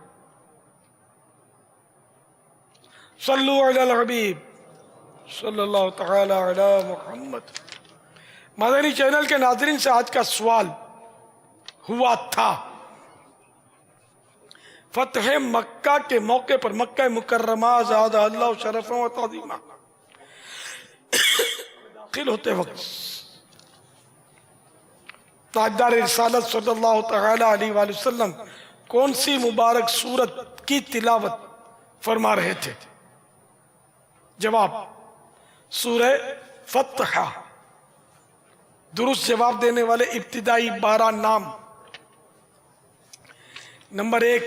صلو علی الحبیب صلی اللہ تعالی علی محمد. مدنی چینل کے ناظرین سے آج کا سوال ہوا تھا فتح مکہ کے موقع پر مکہ مکرمہ زادہ اللہ شرفا و تعظیمہ داخل ہوتے وقت تاجدار رسالت صلی اللہ تعالی علیہ وآلہ وسلم کون سی مبارک سورت کی تلاوت فرما رہے تھے؟ جواب سورہ فتح. درست جواب دینے والے ابتدائی 12 نام. نمبر 1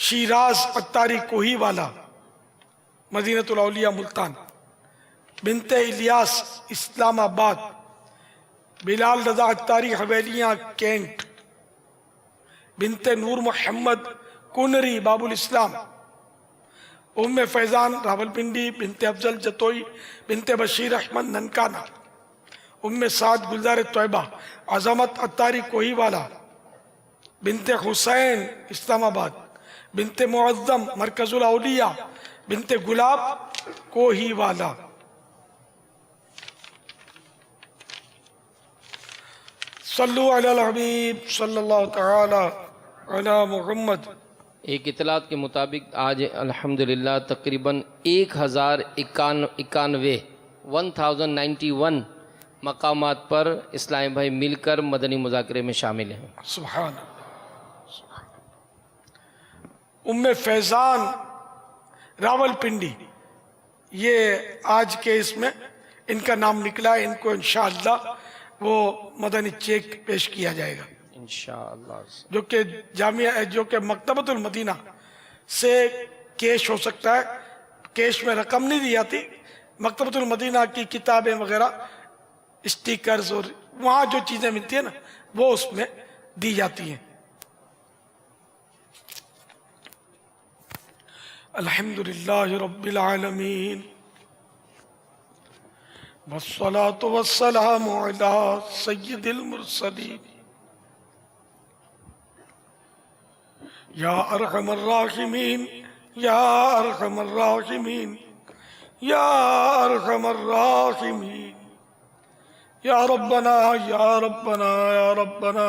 شیراز عطاری کوہی والا مدینۃ الاولیاء ملتان. بنت الیاس اسلام آباد. بلال رضا عطاری حویلیاں کینٹ. بنت نور محمد کنری باب الاسلام. ام فیضان راولپنڈی. بنت افضل جتوئی. بنت بشیر احمد ننکانہ. ام سعد گلزار طیبہ. عظمت عطاری کوہی والا. بنت حسین اسلام آباد. بنت معظم مرکز الاولیاء. بنت گلاب کوہی والا. صلو علی الحبیب صلی اللہ تعالی علی محمد. ایک اطلاعات کے مطابق آج الحمدللہ تقریباً 1091 مقامات پر اسلامی بھائی مل کر مدنی مذاکرے میں شامل ہیں. سبحان اللہ. ام فیضان راولپنڈی یہ آج کے اس میں ان کا نام نکلا ہے. ان کو انشاءاللہ وہ مدنی چیک پیش کیا جائے گا انشاءاللہ. جو کہ مکتبۃ المدینہ سے کیش ہو سکتا ہے. کیش میں رقم نہیں دی جاتی. مکتبۃ المدینہ کی کتابیں وغیرہ اسٹیکرز اور وہاں جو چیزیں ملتی ہیں نا وہ اس میں دی جاتی ہیں. الحمدللہ رب العالمین والصلاة والسلام علی سید المرسلین. یا ارحم الراحمین یا ارحم الراحمین یا ارحم الراحمین. یا ربنا یا ربنا یا ربنا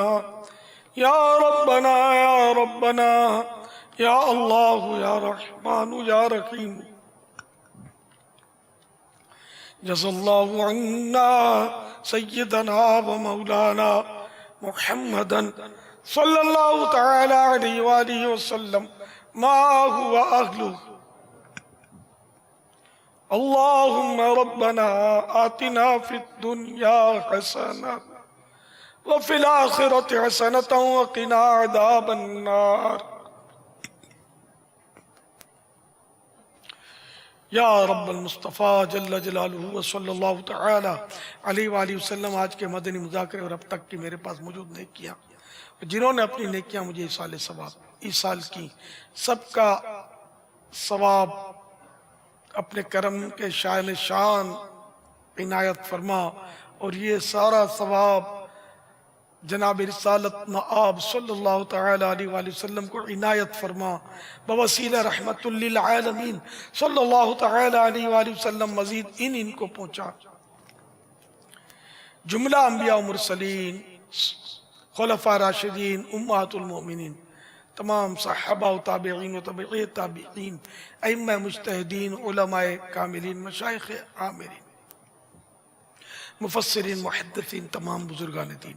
یا ربنا یا ربنا یا اللہ یا رحمان یا رحیم. جزا اللہ عنا سیدنا و مولانا محمدا صلی اللہ تعالی علیہ وآلہ وسلم ما هو اہلہ. اللہم ربنا آتنا فی الدنیا حسنہ وفی الآخرۃ حسنہ وقنا عذاب النار. یا رب المصطفیٰ جل جلالہ وصلی اللہ تعالی علیہ وآلہ وسلم. آج کے مدنی مذاکرے اور اب تک کی میرے پاس موجود نیکیاں جنہوں نے اپنی نیکیاں مجھے ایصال ثواب ایصال کی سب کا ثواب اپنے کرم کے شان شان عنایت فرما. اور یہ سارا ثواب جناب رسالت مآب صلی اللہ تعالی علیہ وآلہ وسلم کو عنایت فرما بوسیلہ رحمت للعالمین صلی اللہ تعالی علیہ وآلہ وسلم. مزید ان کو پہنچا. جملہ انبیاء و مرسلین خلفاء راشدین امہات المؤمنین تمام صحابہ و تابعین و تابعی تابعین ائمہ مجتہدین علماء کاملین مشایخ عامرین مفسرین محدثین تمام بزرگان دین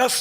10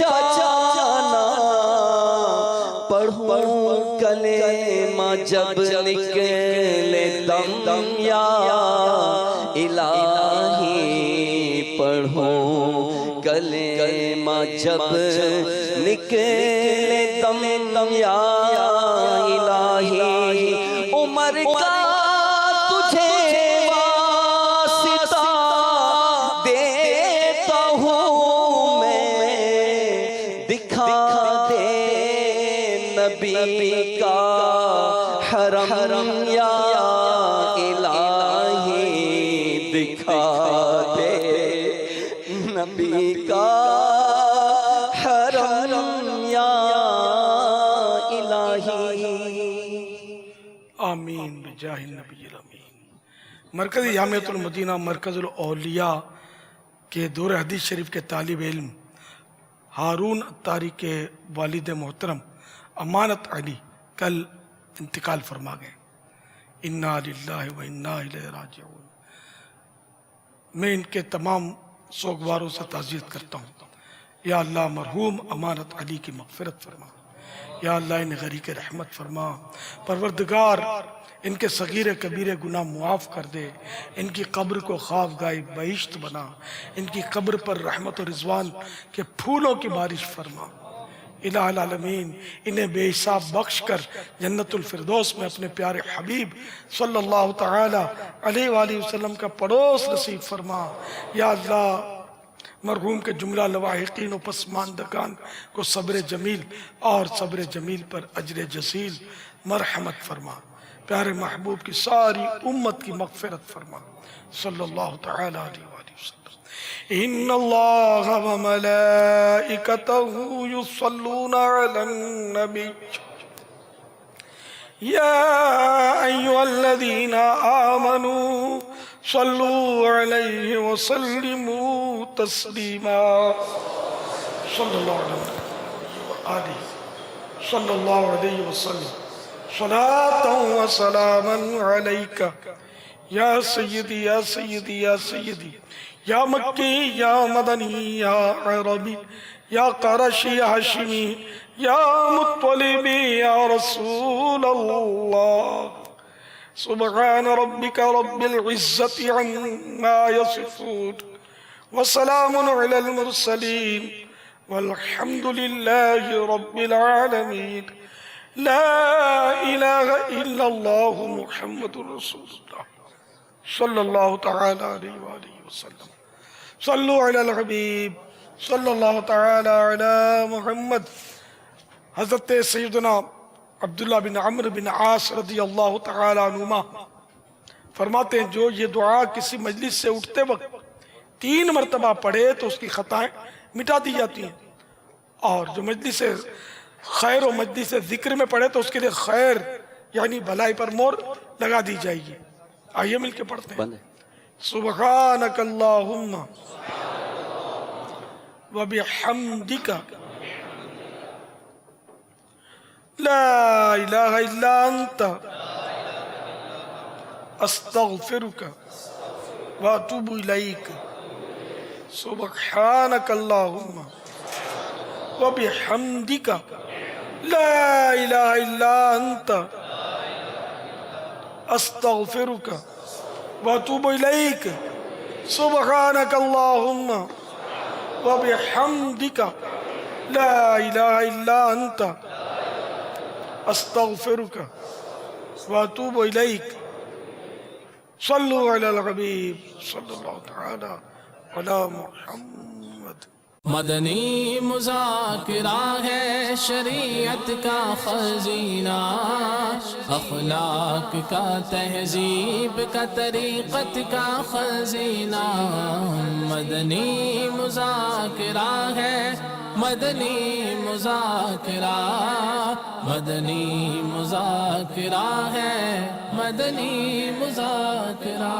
بچانا، پڑھوں کلمہ جب نکلے دم یا الہی، پڑھوں کلمہ جب نکلے دم یا الہی، عمر کا تجھے واسطہ دیتا ہوں میں، دکھا دے نبی کا حرم یا الہی، دکھا دے نبی کا حرم یا الہی۔ آمین بجاہ النبی الامین۔ مرکز جامعۃ المدینہ مرکز الاولیاء کے دور حدیث شریف کے طالب علم ہارون عطاری کے والد محترم امانت علی کل انتقال فرما گئے۔ انا للہ و انا الیہ راجعون۔ میں ان کے تمام سوگواروں سے تعزیت کرتا ہوں۔ یا اللہ مرحوم امانت علی کی مغفرت فرما، یا اللہ ان غریق رحمت فرما، پروردگار ان کے صغیر کبیر گناہ معاف کر دے، ان کی قبر کو خوابگاہ بہشت بنا، ان کی قبر پر رحمت و رضوان کے پھولوں کی بارش فرما۔ الہ العالمین انہیں بے حساب بخش کر جنت الفردوس میں اپنے پیارے حبیب صلی اللہ تعالی علیہ وآلہ وسلم کا پڑوس نصیب فرما۔ یا اللہ مرحوم کے جملہ لواحقین و پسماندگان کو صبر جمیل اور صبر جمیل پر اجر جزیل مرحمت فرما۔ پیارے محبوب کی ساری امت کی مغفرت فرما، صلی اللہ تعالی علیہ وآلہ وسلم۔ ان اللہ و ملائکتہ یصلون علی النبی یا ایھا الذین آمنوا صلوا علیہ وسلموا تسلیما۔ صلی اللہ علیہ وسلم صلاۃ و سلاما علیک یا سیدی یا سیدی یا سیدی، یا مکی یا مدنی یا عربی، یا قرشی یا ہاشمی، یا مطلبی یا رسول اللہ۔ سبحان ربک رب العزت عما یصفون، وسلام علی المرسلین، والحمد للہ رب العالمین۔ لا الہ الا اللہ محمد رسول اللہ صلی اللہ تعالی علیہ وآلہ وسلم۔ صلو علی الحبیب صلی اللہ تعالی علی محمد۔ حضرت سیدنا عبداللہ بن عمرو بن عاص رضی اللہ تعالی عنہما فرماتے ہیں جو یہ دعا کسی مجلس سے اٹھتے وقت 3 مرتبہ پڑھے تو اس کی خطائیں مٹا دی جاتی ہیں، اور جو مجلس خیر و مجلس ذکر میں پڑھے تو اس کے لیے خیر یعنی بھلائی پر مہر لگا دی جائے گی۔ آئیے مل کے پڑھتے ہیں۔ سبحانک اللہم وبحمدک لا الہ الا انت استغفرک واتوب الیک۔ سبحانک اللہم وبحمدک لا الہ الا انت استغفرک واتوب الیک۔ سبحانک اللہم وبحمدک لا الہ الا انت استغفرک واتوب الیک۔ صلو علی الحبیب صلی اللہ تعالی علی محمد۔ مدنی مذاکرہ ہے شریعت کا خزینہ، اخلاق کا تہذیب کا طریقت کا خزینہ۔ مدنی مذاکرہ ہے، مدنی مذاکرہ، مدنی مذاکرہ ہے، مدنی مذاکرہ۔